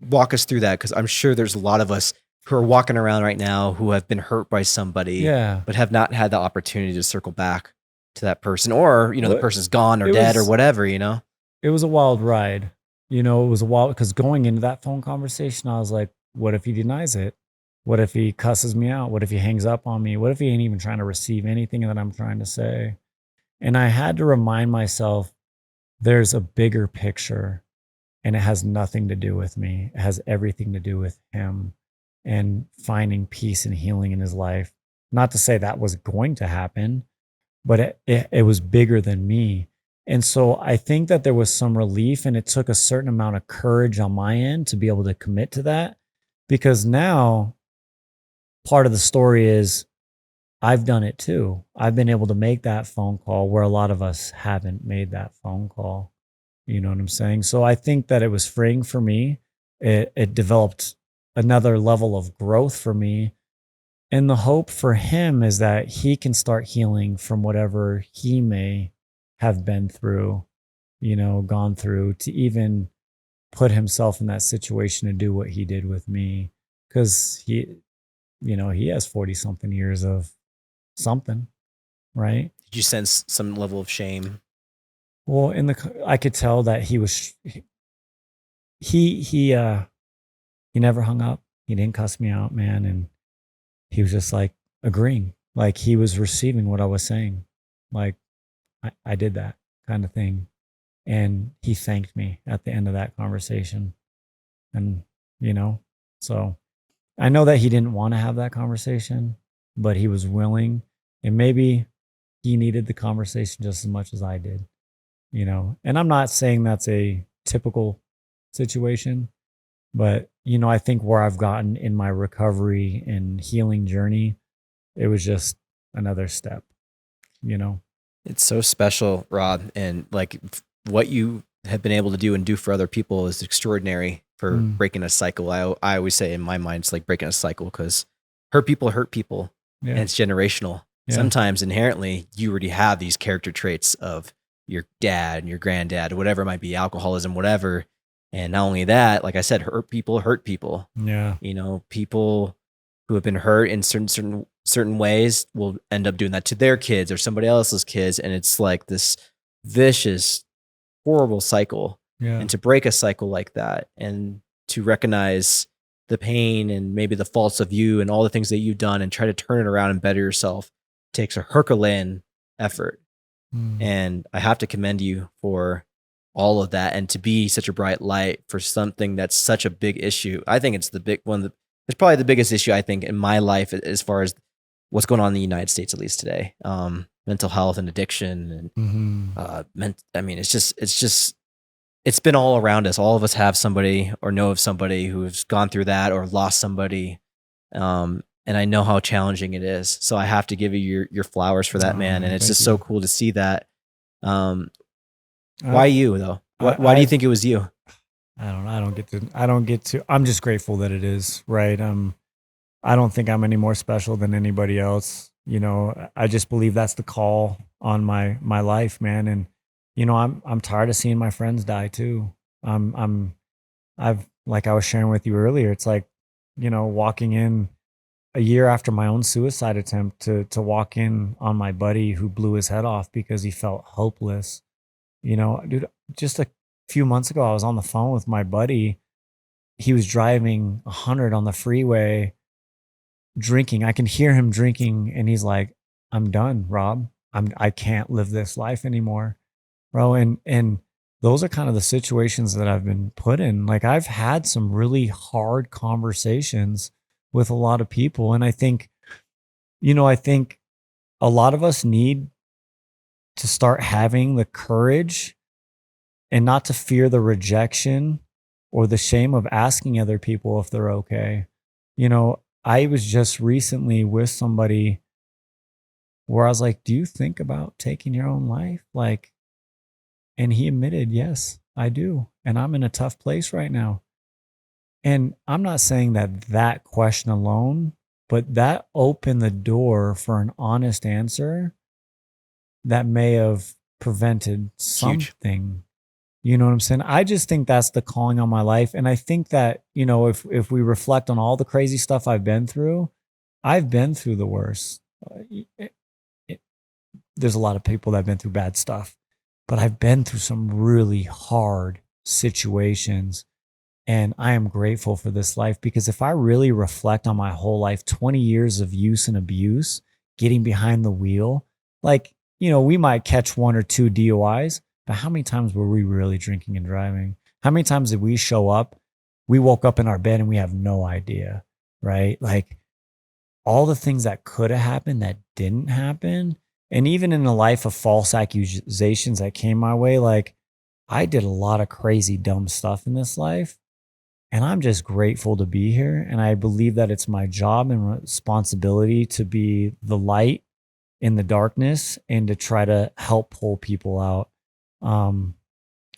Walk us through that, because I'm sure there's a lot of us who are walking around right now who have been hurt by somebody, but have not had the opportunity to circle back to that person, or, you know, the person's gone or dead or whatever, you know? It was a wild ride. You know, it was a wild, because going into that phone conversation, I was like, what if he denies it? What if he cusses me out? What if he hangs up on me? What if he ain't even trying to receive anything that I'm trying to say? And I had to remind myself, there's a bigger picture, and it has nothing to do with me. It has everything to do with him and finding peace and healing in his life. Not to say that was going to happen, but it was bigger than me. And so I think that there was some relief, and it took a certain amount of courage on my end to be able to commit to that, because now part of the story is I've done it too. I've been able to make that phone call where a lot of us haven't made that phone call. You know what I'm saying? So I think that it was freeing for me. It developed another level of growth for me. And the hope for him is that he can start healing from whatever he may have been through, you know, gone through, to even put himself in that situation to do what he did with me. Because he has 40 something years of something, right? Did you sense some level of shame? Well, I could tell that he was, he never hung up. He didn't cuss me out, man. And he was just like agreeing, like he was receiving what I was saying. Like I did that kind of thing. And he thanked me at the end of that conversation. And, you know, so I know that he didn't want to have that conversation, but he was willing, and maybe he needed the conversation just as much as I did, you know. And I'm not saying that's a typical situation, but, you know, I think where I've gotten in my recovery and healing journey, it was just another step, you know. It's so special, Rob, and like what you have been able to do and do for other people is extraordinary for breaking a cycle. I always say in my mind, it's like breaking a cycle, because hurt people, and it's generational. Yeah. Sometimes inherently you already have these character traits of your dad and your granddad, whatever it might be, alcoholism, whatever. And not only that, like I said, hurt people. Yeah. You know, people who have been hurt in certain ways will end up doing that to their kids or somebody else's kids. And it's like this vicious, horrible cycle. Yeah. And to break a cycle like that, and to recognize the pain and maybe the faults of you and all the things that you've done and try to turn it around and better yourself takes a Herculean effort. And I have to commend you for all of that, and to be such a bright light for something that's such a big issue. I think it's it's probably the biggest issue, I think, in my life as far as what's going on in the United States, at least today. Mental health and addiction, and I mean, it's been all around us. All of us have somebody or know of somebody who's gone through that or lost somebody. And I know how challenging it is. So I have to give you your flowers for that, man. And it's just so cool to see that. Why you though? Why do you think it was you? I don't get to, I'm just grateful that it is, right? I don't think I'm any more special than anybody else. You know, I just believe that's the call on my life, man. And, you know, I'm tired of seeing my friends die too. I've, like I was sharing with you earlier, it's like, you know, walking in a year after my own suicide attempt to walk in on my buddy who blew his head off because he felt hopeless. You know, dude, just a few months ago, I was on the phone with my buddy. He was driving 100 on the freeway, drinking. I can hear him drinking, and he's like, "I'm done, Rob. I can't live this life anymore, bro." And those are kind of the situations that I've been put in. Like, I've had some really hard conversations with a lot of people, and I think a lot of us need to start having the courage and not to fear the rejection or the shame of asking other people if they're okay. You know, I was just recently with somebody where I was like, do you think about taking your own life? Like, and he admitted, yes, I do. And I'm in a tough place right now. And I'm not saying that question alone, but that opened the door for an honest answer that may have prevented something. You know what I'm saying? I just think that's the calling on my life. And I think that, you know, if we reflect on all the crazy stuff I've been through the worst. There's a lot of people that have been through bad stuff, but I've been through some really hard situations. And I am grateful for this life, because if I really reflect on my whole life, 20 years of use and abuse, getting behind the wheel, like, you know, we might catch 1 or 2 DUIs, but how many times were we really drinking and driving? How many times did we show up? We woke up in our bed and we have no idea, right? Like all the things that could have happened that didn't happen. And even in a life of false accusations that came my way, like I did a lot of crazy, dumb stuff in this life. And I'm just grateful to be here. And I believe that it's my job and responsibility to be the light in the darkness and to try to help pull people out.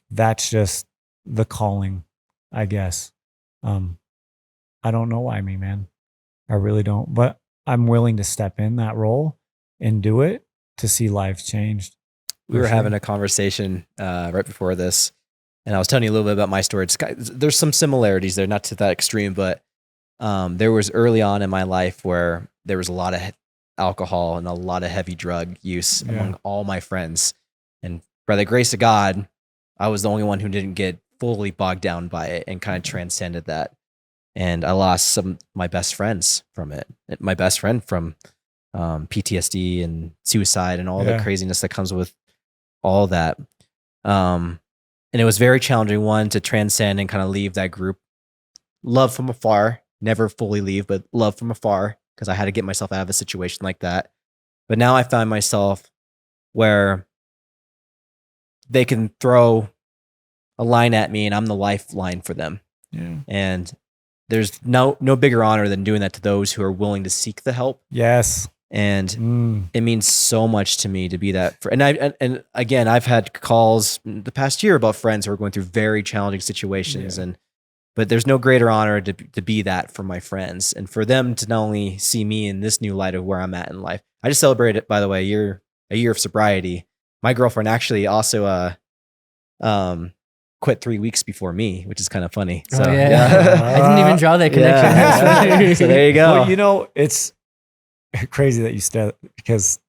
That's just the calling, I guess. I don't know why me, man. I really don't. But I'm willing to step in that role and do it to see lives changed. We were having a conversation right before this. And I was telling you a little bit about my story. There's some similarities there, not to that extreme, but there was early on in my life where there was a lot of alcohol and a lot of heavy drug use among all my friends. And by the grace of God, I was the only one who didn't get fully bogged down by it and kind of transcended that. And I lost some of my best friends from it. My best friend from PTSD and suicide and all the craziness that comes with all that. And it was very challenging, one, to transcend and kind of leave that group. Love from afar, never fully leave, but love from afar, because I had to get myself out of a situation like that. But now I find myself where they can throw a line at me and I'm the lifeline for them. Yeah. And there's no bigger honor than doing that to those who are willing to seek the help. Yes. And it means so much to me to be that. And again, I've had calls the past year about friends who are going through very challenging situations, but there's no greater honor to be that for my friends and for them to not only see me in this new light of where I'm at in life. I just celebrated, by the way, a year of sobriety. My girlfriend actually also quit 3 weeks before me, which is kind of funny. So I didn't even draw that connection. Yeah. So there you go. Well, you know, it's crazy that you said, because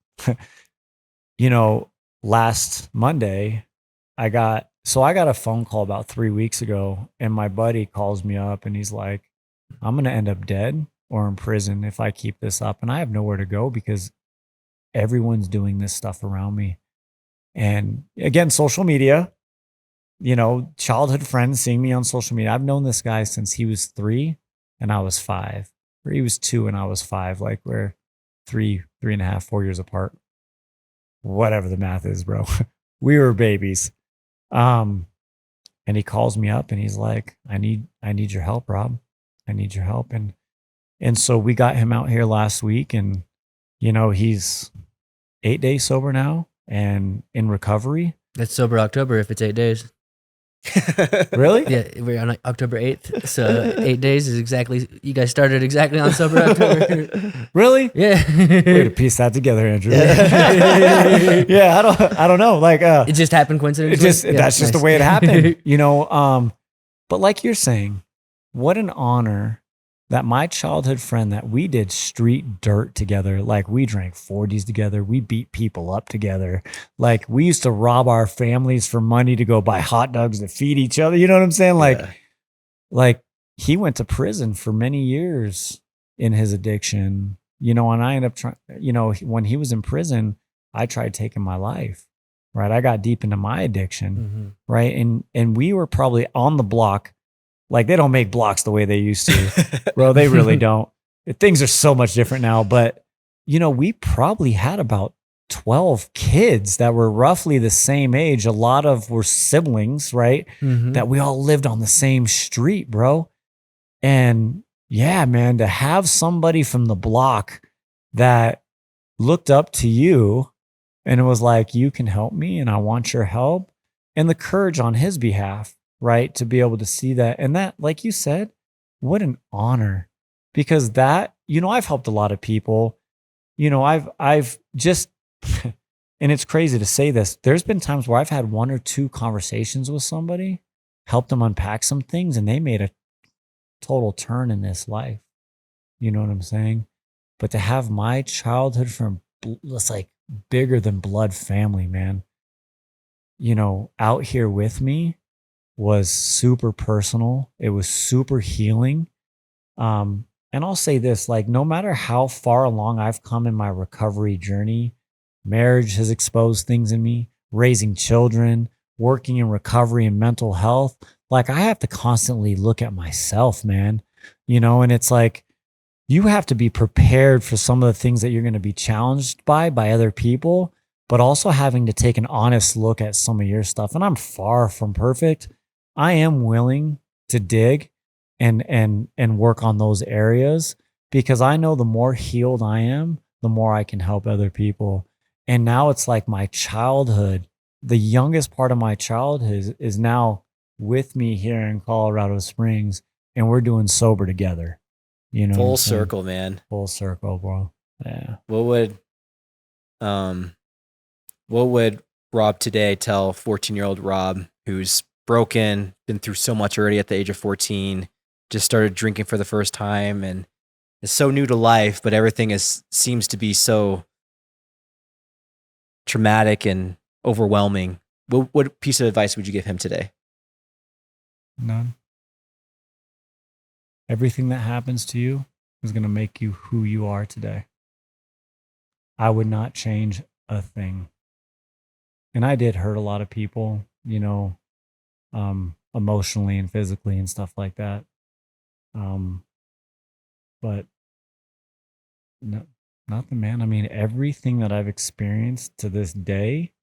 you know, last Monday I got a phone call about 3 weeks ago, and my buddy calls me up and he's like, I'm going to end up dead or in prison if I keep this up. And I have nowhere to go because everyone's doing this stuff around me. And again, social media, you know, childhood friends seeing me on social media. I've known this guy since he was 3 and I was 5, or he was 2 and I was 5. Like we're 3.5, 4 years apart. Whatever the math is, bro. We were babies. And he calls me up and he's like, I need your help, Rob. I need your help. And so we got him out here last week, and you know, he's 8 days sober now and in recovery. That's sober October if it's 8 days. Really? Yeah, we're on October 8th. So 8 days is exactly, you guys started exactly on sober October. Really? Yeah. Way to piece that together, Andrew. Yeah, I don't know. Like it just happened coincidentally. That's just the way it happened. You know, but like you're saying, what an honor that my childhood friend, that we did street dirt together. Like we drank 40s together. We beat people up together. Like we used to rob our families for money to go buy hot dogs to feed each other. You know what I'm saying? Like he went to prison for many years in his addiction, you know, and I ended up trying, you know, when he was in prison, I tried taking my life, right? I got deep into my addiction, right? And we were probably on the block. Like they don't make blocks the way they used to, bro. They really don't. Things are so much different now, but you know, we probably had about 12 kids that were roughly the same age. A lot of were siblings, right? That we all lived on the same street, bro. And yeah, man, to have somebody from the block that looked up to you and it was like, you can help me and I want your help, and the courage on his behalf, right? To be able to see that. And that, like you said, what an honor, because that, I've helped a lot of people, I've just, and it's crazy to say this. There's been times where I've had 1 or 2 conversations with somebody, helped them unpack some things, and they made a total turn in this life. You know what I'm saying? But to have my childhood from, it's like bigger than blood family, man, out here with me was super personal. It was super healing. And I'll say this, like, no matter how far along I've come in my recovery journey, marriage has exposed things in me, raising children, working in recovery and mental health. Like, I have to constantly look at myself, man, and it's like, you have to be prepared for some of the things that you're going to be challenged by other people, but also having to take an honest look at some of your stuff. And I'm far from perfect. I am willing to dig and work on those areas, because I know the more healed I am, the more I can help other people. And now it's like my childhood, the youngest part of my childhood is now with me here in Colorado Springs, and we're doing sober together. Full circle, man. Full circle, bro. Yeah. What would Rob today tell 14-year-old Rob, who's broken, been through so much already at the age of 14, just started drinking for the first time and is so new to life, but everything seems to be so traumatic and overwhelming. What piece of advice would you give him today? None. Everything that happens to you is going to make you who you are today. I would not change a thing. And I did hurt a lot of people, emotionally and physically and stuff like that. But no, nothing, man. I mean, everything that I've experienced to this day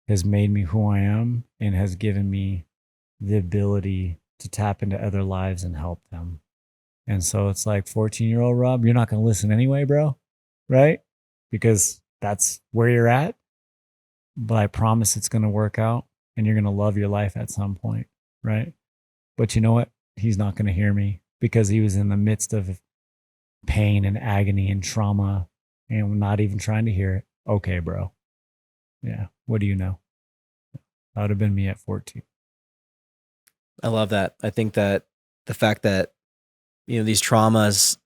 has made me who I am and has given me the ability to tap into other lives and help them. And so it's like, 14-year-old Rob, you're not going to listen anyway, bro. Right? Because that's where you're at. But I promise it's going to work out and you're going to love your life at some point. Right? But you know what? He's not going to hear me because he was in the midst of pain and agony and trauma and not even trying to hear it. Okay, bro. Yeah. What do you know? That would have been me at 14. I love that. I think that the fact that, these traumas,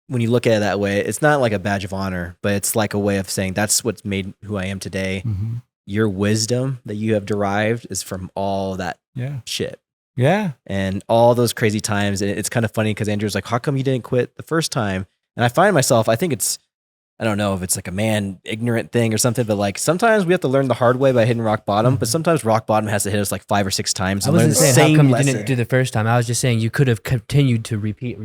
when you look at it that way, it's not like a badge of honor, but it's like a way of saying that's what's made who I am today. Mm-hmm. Your wisdom that you have derived is from all that shit. Yeah. And all those crazy times. And it's kind of funny because Andrew's like, how come you didn't quit the first time? And I find myself, I think I don't know if it's like a man ignorant thing or something, but like sometimes we have to learn the hard way by hitting rock bottom, but sometimes rock bottom has to hit us like 5 or 6 times. I wasn't saying how come you didn't do the first time. I was just saying you could have continued to repeat.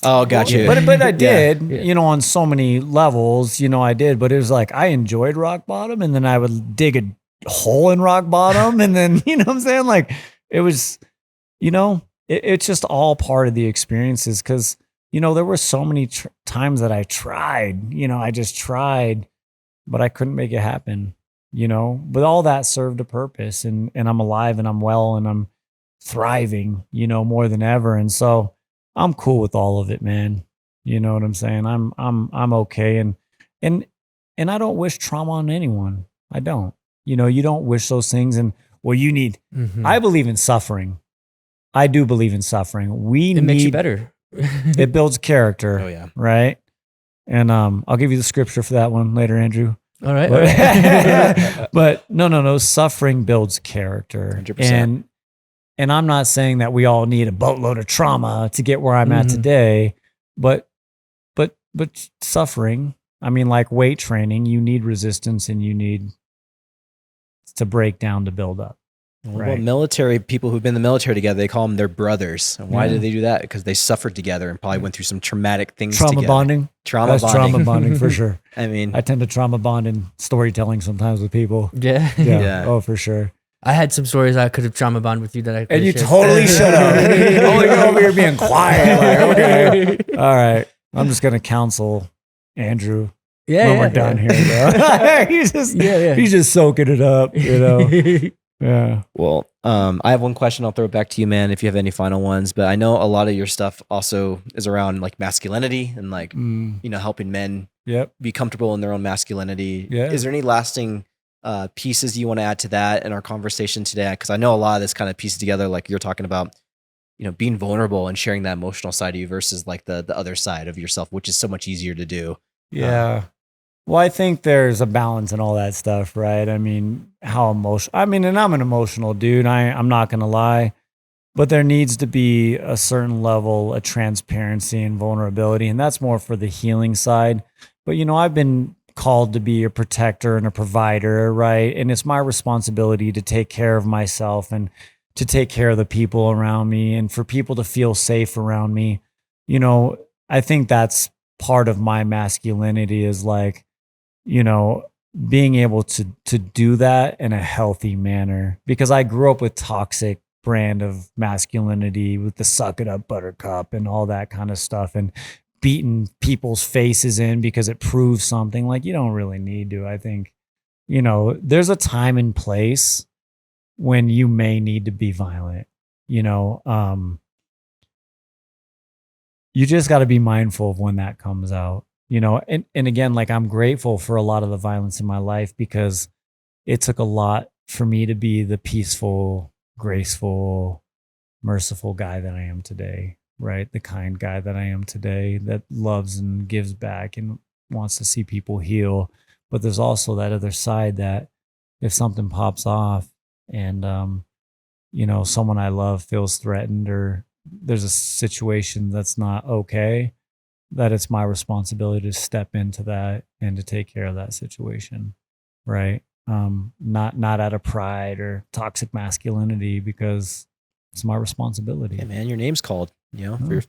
Oh, gotcha. But I did, on so many levels, I did, but it was like, I enjoyed rock bottom and then I would dig a hole in rock bottom. And then, what I'm saying? Like it was, it's just all part of the experiences. Cause there were so many times that I tried, I just tried, but I couldn't make it happen, but all that served a purpose and I'm alive and I'm well and I'm thriving, more than ever. And so I'm cool with all of it, man. You know what I'm saying? I'm okay. And I don't wish trauma on anyone. I don't, you don't wish those things. And you need, I believe in suffering. I do believe in suffering. It makes you better. It builds character. Oh yeah. Right. And I'll give you the scripture for that one later, Andrew. All right. But no. Suffering builds character. 100%. And I'm not saying that we all need a boatload of trauma to get where I'm at today, but suffering, I mean, like weight training, you need resistance and you need to break down to build up. Well, military people who've been in the military together, they call them their brothers. And why did they do that? Because they suffered together and probably went through some traumatic things together. Bonding. Trauma bonding for sure. I mean, I tend to trauma bond in storytelling sometimes with people. Yeah. Oh, for sure. I had some stories I could have trauma bond with you that I could And you shared. totally should have. Oh, you're over here being quiet. Like, okay. All right. I'm just going to counsel Andrew when we're done here, bro. he's just soaking it up, you know? Yeah. Well, I have one question. I'll throw it back to you, man, if you have any final ones. But I know a lot of your stuff also is around like masculinity and like, helping men be comfortable in their own masculinity. Yeah. Is there any lasting pieces you want to add to that in our conversation today? Because I know a lot of this kind of pieces together, like you're talking about, being vulnerable and sharing that emotional side of you versus like the other side of yourself, which is so much easier to do. Yeah. Well, I think there's a balance in all that stuff, right? I mean, and I'm an emotional dude. I'm not going to lie, but there needs to be a certain level of transparency and vulnerability. And that's more for the healing side. But, I've been called to be a protector and a provider, right? And it's my responsibility to take care of myself and to take care of the people around me and for people to feel safe around me. I think that's part of my masculinity is like, being able to do that in a healthy manner, because I grew up with toxic brand of masculinity with the suck it up buttercup and all that kind of stuff and beating people's faces in because it proves something. Like, you don't really need to. I think, there's a time and place when you may need to be violent, you just got to be mindful of when that comes out. And again, like I'm grateful for a lot of the violence in my life because it took a lot for me to be the peaceful, graceful, merciful guy that I am today, right? The kind guy that I am today that loves and gives back and wants to see people heal. But there's also that other side that if something pops off and, someone I love feels threatened or there's a situation that's not okay, that it's my responsibility to step into that and to take care of that situation. Right. Not out of pride or toxic masculinity, because it's my responsibility. Yeah, man, your name's called,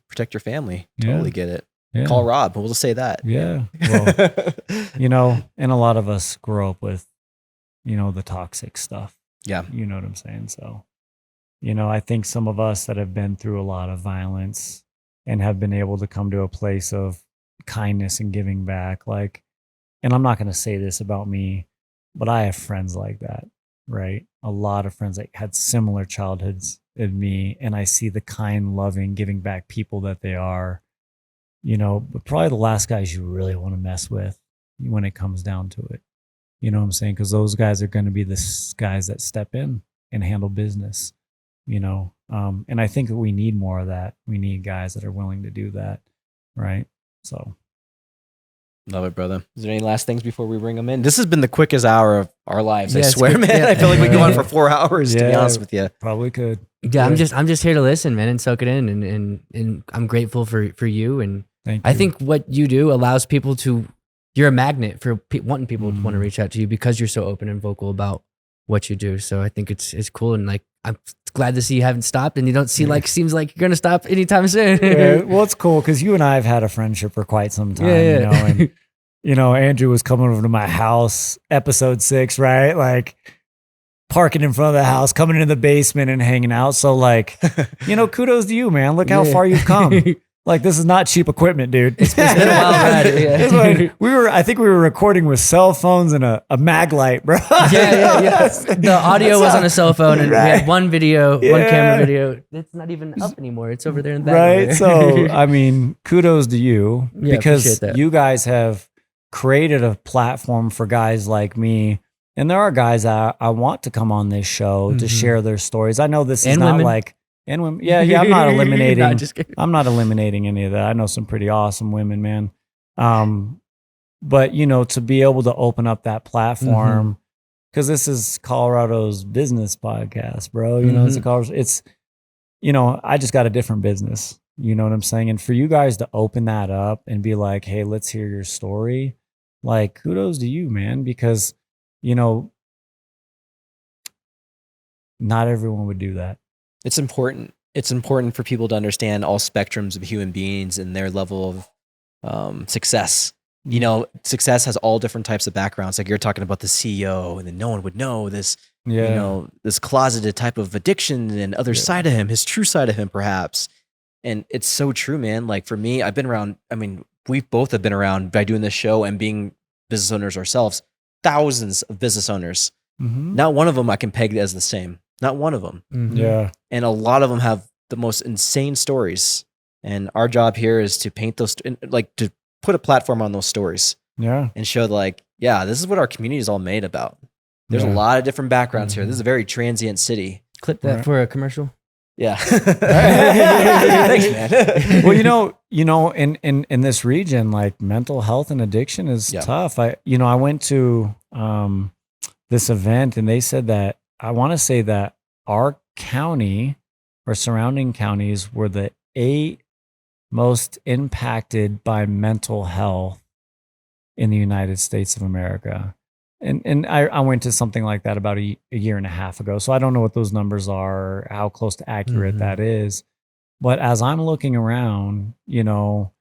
protect your family. Totally get it. Yeah. Call Rob. We'll just say that. Yeah. Well, and a lot of us grow up with, the toxic stuff. Yeah. You know what I'm saying? So, I think some of us that have been through a lot of violence and have been able to come to a place of kindness and giving back. Like, and I'm not going to say this about me, but I have friends like that, right? A lot of friends that had similar childhoods as me. And I see the kind, loving, giving back people that they are, but probably the last guys you really want to mess with when it comes down to it. You know what I'm saying? Because those guys are going to be the guys that step in and handle business. And I think that we need more of that. We need guys that are willing to do that. Right. So. Love it, brother. Is there any last things before we bring them in? This has been the quickest hour of our lives. I swear, man. Yeah. I feel like we go on for 4 hours, to be honest with you. Probably could. Yeah. I'm just here to listen, man, and soak it in. And I'm grateful for you. And I think what you do allows people you're a magnet for wanting people to want to reach out to you because you're so open and vocal about what you do. So I think it's cool. And like, I'm glad to see you haven't stopped and you don't seems like you're going to stop anytime soon. Yeah, well, it's cool because you and I have had a friendship for quite some time, and Andrew was coming over to my house, episode 6, right? Like parking in front of the house, coming into the basement and hanging out. So like, kudos to you, man. Look how far you've come. Like, this is not cheap equipment, dude. It's been a while ride. I think we were recording with cell phones and a mag light, bro. Yeah. The audio was on a cell phone, and we had one camera video. It's not even up anymore. It's over there in the back. Right. So, I mean, kudos to you because you guys have created a platform for guys like me. And there are guys I want to come on this show to share their stories. I know this is not like. And women, yeah, I'm not eliminating. I'm not eliminating any of that. I know some pretty awesome women, man. But to be able to open up that platform, because this is Colorado's business podcast, bro. It's I just got a different business. You know what I'm saying? And for you guys to open that up and be like, hey, let's hear your story. Like, kudos to you, man, because not everyone would do that. It's important. It's important for people to understand all spectrums of human beings and their level of success. you know, success has all different types of backgrounds. Like you're talking about the CEO, and then no one would know this, you know, this closeted type of addiction and other side of him, his true side of him, perhaps. And it's so true, man. Like for me, I've been around, I mean, we both have been around by doing this show and being business owners ourselves, thousands of business owners. Not one of them I can peg as the same. Not one of them. Yeah. And a lot of them have the most insane stories. And our job here is to paint those, like to put a platform on those stories. Yeah. And show like, yeah, this is what our community is all made about. There's a lot of different backgrounds here. This is a very transient city. Clip that for a commercial. Yeah. Thanks, man. Well, you know, in this region, like mental health and addiction is tough. I went to this event and they said that, I want to say that our county or surrounding counties were the 8 most impacted by mental health in the United States of America. And I went to something like that about a year and a half ago. So I don't know what those numbers are, how close to accurate that is. But as I'm looking around, you know,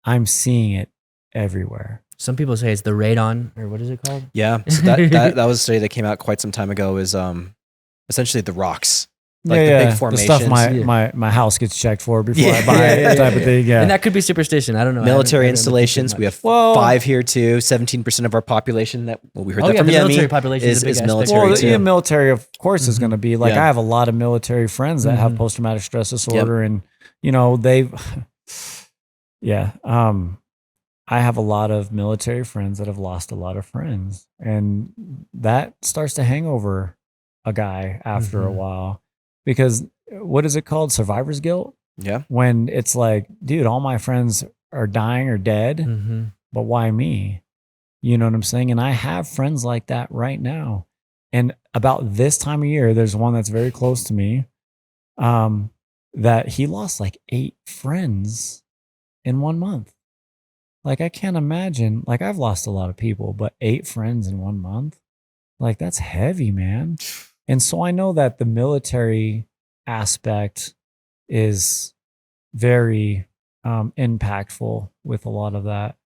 I'm seeing it everywhere. Some people say it's the radon, or what is it called? Yeah. So that was a study that came out quite some time ago, is essentially the rocks. Like the big formations. The stuff my house gets checked for before I buy it, type of thing. Yeah. And that could be superstition. I don't know. Military installations. We have 5 here too. 17% of our population that we heard that from Yemi military population is military too. Yeah, military of course is going to be like, I have a lot of military friends that have post-traumatic stress disorder, and you know, I have a lot of military friends that have lost a lot of friends, and that starts to hang over a guy after a while. Because what is it called? Survivor's guilt? Yeah. When it's like, dude, all my friends are dying or dead, but why me? You know what I'm saying? And I have friends like that right now. And about this time of year, there's one that's very close to me that he lost like 8 friends in 1 month. Like, I can't imagine. Like, I've lost a lot of people, but 8 friends in 1 month? Like, that's heavy, man. And so I know that the military aspect is very impactful with a lot of that,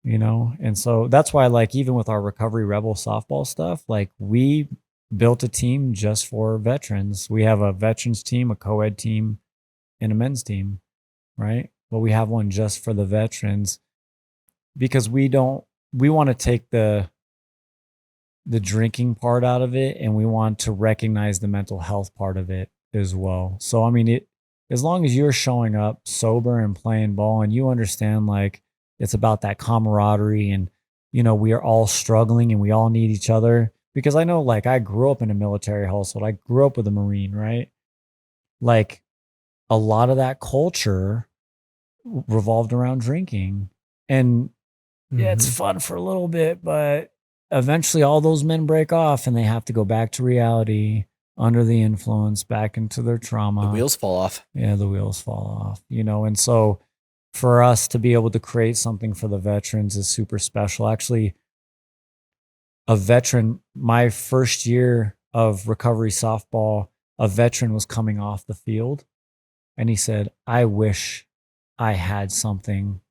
you know? And so that's why, like, even with our Recovery Rebel softball stuff, like, we built a team just for veterans. We have a veterans team, a co-ed team, and a men's team, right? But we have one just for the veterans because we want to take the drinking part out of it, and we want to recognize the mental health part of it as well. So, I mean, as long as you're showing up sober and playing ball and you understand, like, it's about that camaraderie and, you know, we are all struggling and we all need each other. Because I know, like, I grew up in a military household. I grew up with a Marine, right? Like, a lot of that culture revolved around drinking. And yeah, it's fun for a little bit, but eventually all those men break off and they have to go back to reality under the influence, back into their trauma. The wheels fall off. Yeah, the wheels fall off, you know? And so for us to be able to create something for the veterans is super special. Actually, a veteran, my first year of recovery softball, a veteran was coming off the field and he said, I wish I had something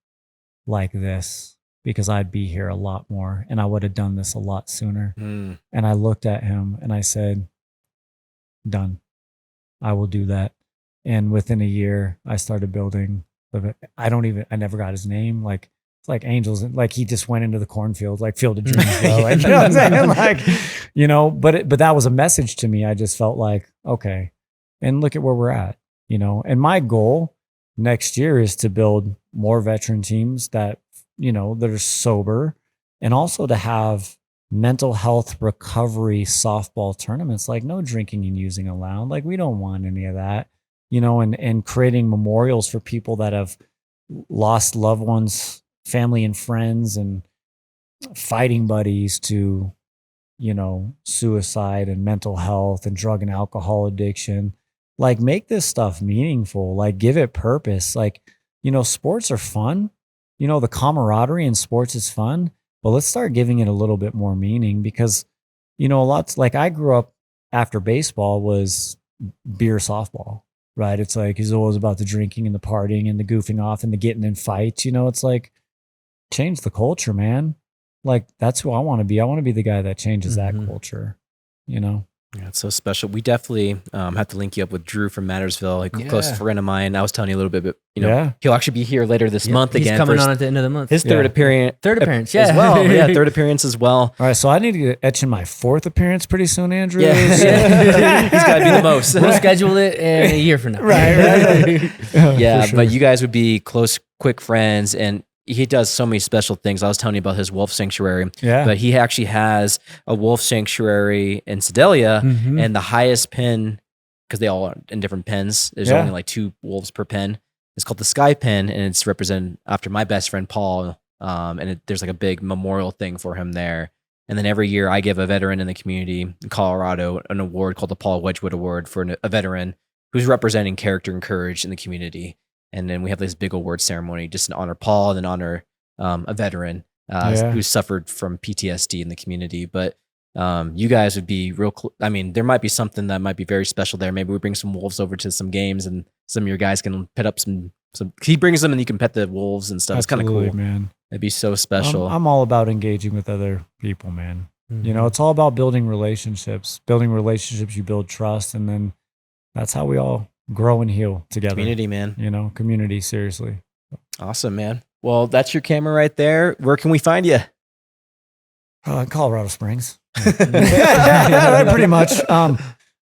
like this, because I'd be here a lot more and I would have done this a lot sooner. And I looked at him and I said, done. I will do that. And within a year, I started building. I never got his name. Like, it's like Angels. Like, he just went into the cornfield, like Field of Dreams. Like, you know what I'm saying? Like, you know, but that was a message to me. I just felt like, okay, and look at where we're at, you know. And my goal next year is to build more veteran teams that, you know, that are sober, and also to have mental health recovery softball tournaments, like no drinking and using allowed. Like, we don't want any of that, you know, and creating memorials for people that have lost loved ones, family and friends, and fighting buddies to, you know, suicide and mental health and drug and alcohol addiction. Like, make this stuff meaningful, like, give it purpose. Like, you know, sports are fun. You know, the camaraderie in sports is fun, but let's start giving it a little bit more meaning, because, you know, like, I grew up after baseball was beer softball, right? It's like, it's always about the drinking and the partying and the goofing off and the getting in fights. You know, it's like, change the culture, man. Like that's who I want to be. I want to be the guy that changes that culture, you know? Yeah, it's so special. We definitely have to link you up with Drew from Mattersville, a close friend of mine. I was telling you a little bit, but he'll actually be here later this month again. He's coming on at the end of the month. His third appearance. As well. Yeah, third appearance as well. All right, so I need to get etching my fourth appearance pretty soon, Andrew. Yeah. He's got to be the most. We'll schedule it in a year from now. Right. Yeah, sure. But you guys would be close, quick friends, and he does so many special things. I was telling you about his wolf sanctuary. Yeah. But he actually has a wolf sanctuary in Sedalia, and the highest pen, because they all are in different pens, there's only like 2 wolves per pen. It's called the Sky Pen, and it's represented after my best friend, Paul. There's like a big memorial thing for him there. And then every year I give a veteran in the community in Colorado an award called the Paul Wedgwood Award for a veteran who's representing character and courage in the community. And then we have this big award ceremony just to honor Paul and then honor a veteran who suffered from PTSD in the community. But you guys would be real. I mean, there might be something that might be very special there. Maybe we bring some wolves over to some games and some of your guys can pet up some. He brings them and you can pet the wolves and stuff. Absolutely, it's kind of cool, man. It'd be so special. I'm all about engaging with other people, man. You know, it's all about building relationships. Building relationships, you build trust, and then that's how we all grow and heal together. Community, man. You know, community, seriously. Awesome, man. Well, that's your camera right there. Where can we find you? Colorado Springs. Pretty much.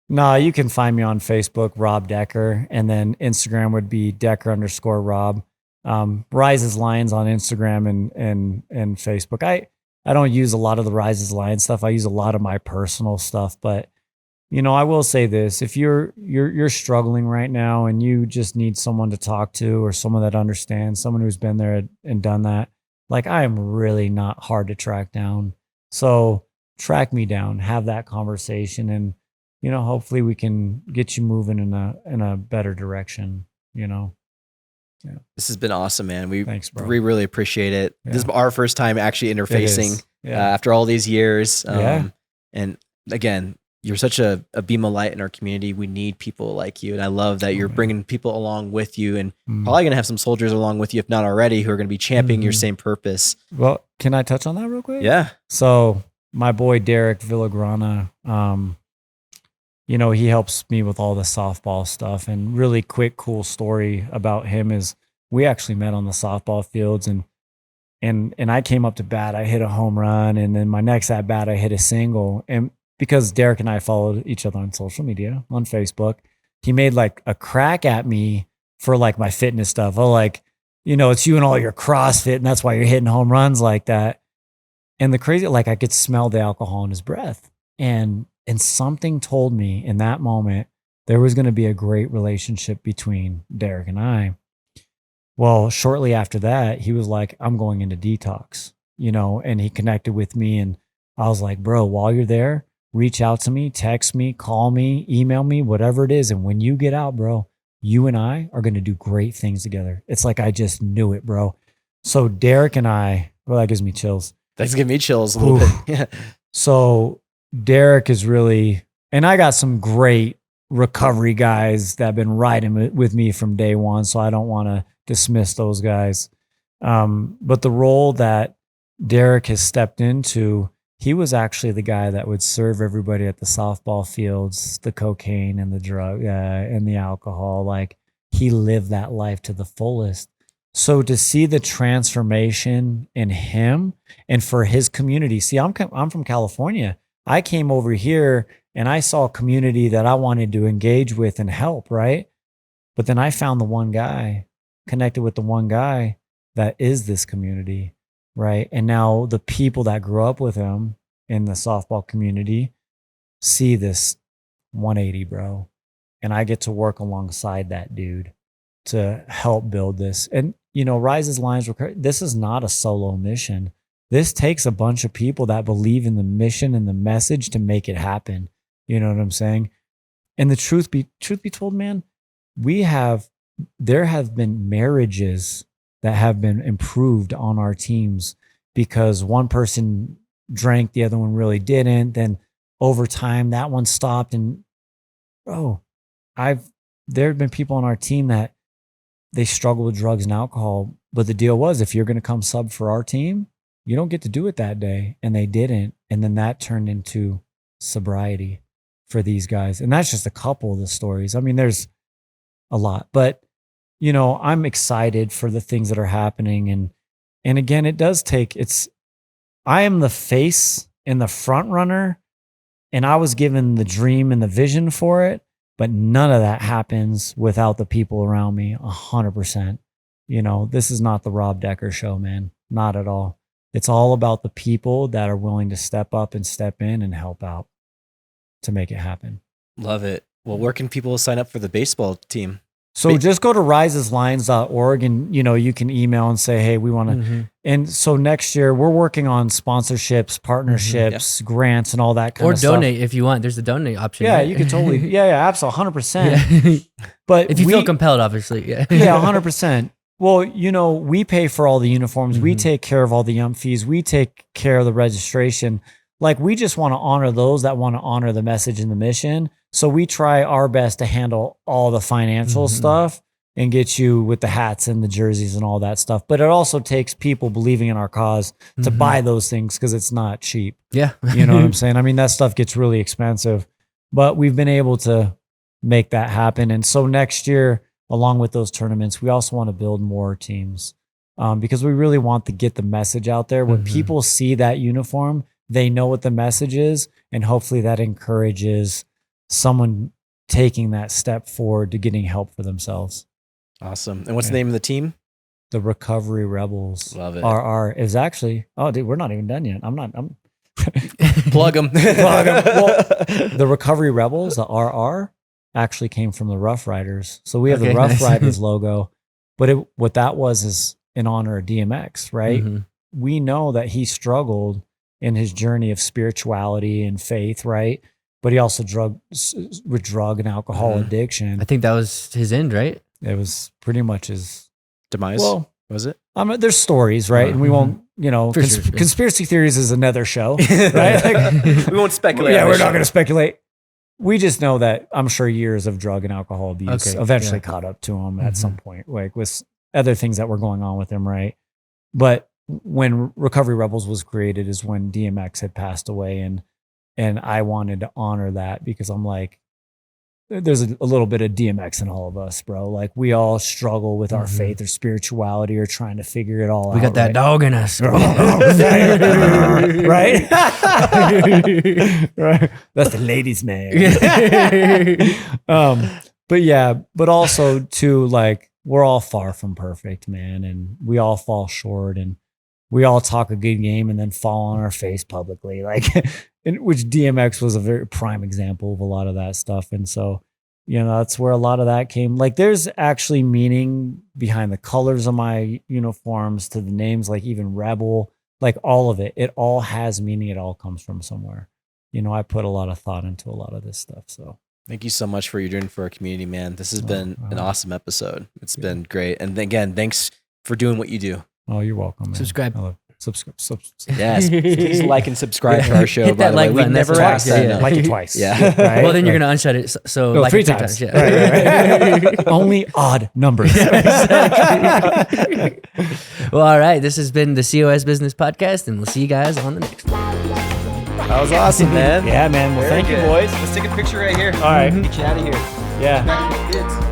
No, you can find me on Facebook, Rob Decker, and then Instagram would be Decker_Rob. Rises Lions on Instagram and Facebook. I don't use a lot of the Rises Lions stuff. I use a lot of my personal stuff, but you know, I will say this: if you're struggling right now and you just need someone to talk to or someone that understands, someone who's been there and done that, like I am really not hard to track down. So track me down, have that conversation, and you know, hopefully we can get you moving in a better direction. You know. Yeah. This has been awesome, man. Thanks, bro. We really appreciate it. Yeah. This is our first time actually interfacing after all these years. And again, you're such a beam of light in our community. We need people like you. And I love that you're bringing people along with you and probably going to have some soldiers along with you, if not already, who are going to be championing your same purpose. Well, can I touch on that real quick? Yeah. So my boy, Derek Villagrana, you know, he helps me with all the softball stuff. And really quick, cool story about him is we actually met on the softball fields and I came up to bat, I hit a home run. And then my next at bat, I hit a single. And because Derek and I followed each other on social media, on Facebook, he made like a crack at me for like my fitness stuff. Oh, like, you know, it's you and all your CrossFit and that's why you're hitting home runs like that. And the crazy, like I could smell the alcohol in his breath. And something told me in that moment, there was going to be a great relationship between Derek and I. Well, shortly after that, he was like, I'm going into detox, you know, and he connected with me. And I was like, bro, while you're there, reach out to me, text me, call me, email me, whatever it is. And when you get out, bro, you and I are going to do great things together. It's like, I just knew it, bro. So Derek and I, well, that gives me chills. That's giving me chills a little bit. Yeah. So Derek is really, and I got some great recovery guys that have been riding with me from day one. So I don't want to dismiss those guys. But the role that Derek has stepped into, he was actually the guy that would serve everybody at the softball fields, the cocaine and the drug and the alcohol. Like he lived that life to the fullest. So to see the transformation in him and for his community, see, I'm from California. I came over here and I saw a community that I wanted to engage with and help, right? But then I found the one guy, connected with the one guy that is this community. Right. And now the people that grew up with him in the softball community see this 180, bro. And I get to work alongside that dude to help build this. And, you know, Rises Lions, this is not a solo mission. This takes a bunch of people that believe in the mission and the message to make it happen. You know what I'm saying? And the truth be told, man, there have been marriages that have been improved on our teams because one person drank, the other one really didn't. Then over time, that one stopped. And bro, there have been people on our team that they struggle with drugs and alcohol. But the deal was, if you're going to come sub for our team, you don't get to do it that day. And they didn't. And then that turned into sobriety for these guys. And that's just a couple of the stories. I mean, there's a lot, but you know, I'm excited for the things that are happening. And again, it does take, I am the face and the front runner, and I was given the dream and the vision for it, but none of that happens without the people around me. 100%. You know, this is not the Rob Decker show, man. Not at all. It's all about the people that are willing to step up and step in and help out to make it happen. Love it. Well, where can people sign up for the baseball team? So just go to riseslines.org and, you know, you can email and say, hey, we want to. And so next year we're working on sponsorships, partnerships, grants, and all that kind of stuff. Or donate if you want. There's a donate option. Yeah, right? you can totally. Yeah, absolutely. 100%. But if you feel compelled, obviously. Yeah. Yeah, 100%. Well, you know, we pay for all the uniforms. We take care of all the fees. We take care of the registration. Like, we just want to honor those that want to honor the message and the mission. So we try our best to handle all the financial stuff and get you with the hats and the jerseys and all that stuff. But it also takes people believing in our cause to buy those things, because it's not cheap. Yeah. You know what I'm saying? I mean, that stuff gets really expensive, but we've been able to make that happen. And so next year, along with those tournaments, we also want to build more teams, because we really want to get the message out there. When people see that uniform, they know what the message is, and hopefully that encourages someone taking that step forward to getting help for themselves. Awesome. And what's the name of the team? The Recovery Rebels. Love it. RR is actually, oh, dude, we're not even done yet. Plug them. Well, the Recovery Rebels, the RR, actually came from the Rough Riders. So we have the Rough Riders logo, but what that was is in honor of DMX, right? We know that he struggled in his journey of spirituality and faith, right? But he also with drug and alcohol addiction. I think that was his end, right? It was pretty much his demise. Well, was it? There's stories, right? And we won't, you know, conspiracy theories is another show, right? Like, we won't speculate. Yeah, we're not going to speculate. We just know that I'm sure years of drug and alcohol abuse eventually caught up to him at some point, like with other things that were going on with him, right? But when Recovery Rebels was created is when DMX had passed away, and I wanted to honor that, because I'm like, there's a little bit of DMX in all of us, bro. Like, we all struggle with our faith or spirituality or trying to figure it all out. We got that dog in us. Right? Right. That's the ladies' man. But also too, like, we're all far from perfect, man. And we all fall short, and we all talk a good game and then fall on our face publicly. Like, which DMX was a very prime example of a lot of that stuff. And so, you know, that's where a lot of that came. Like, there's actually meaning behind the colors of my uniforms to the names, like even Rebel, like all of it. It all has meaning. It all comes from somewhere. You know, I put a lot of thought into a lot of this stuff. So thank you so much for your doing for our community, man. This has been an awesome episode. It's been great. And again, thanks for doing what you do. Oh, you're welcome, man. Subscribe. Subscribe. Yes, please like and subscribe to our show. Hit By that the like way, button. we never asked that. Like it twice. Yeah. Right? Well, then you're gonna unshut it. So No, like 3 it 3 times. Yeah. Right. Only odd numbers. Well, all right. This has been the COS Business Podcast, and we'll see you guys on the next one. That was awesome, man. Yeah, man. Well, Very thank you, good. boys. Let's take a picture right here. All right. Get you out of here. Yeah. Back to the kids.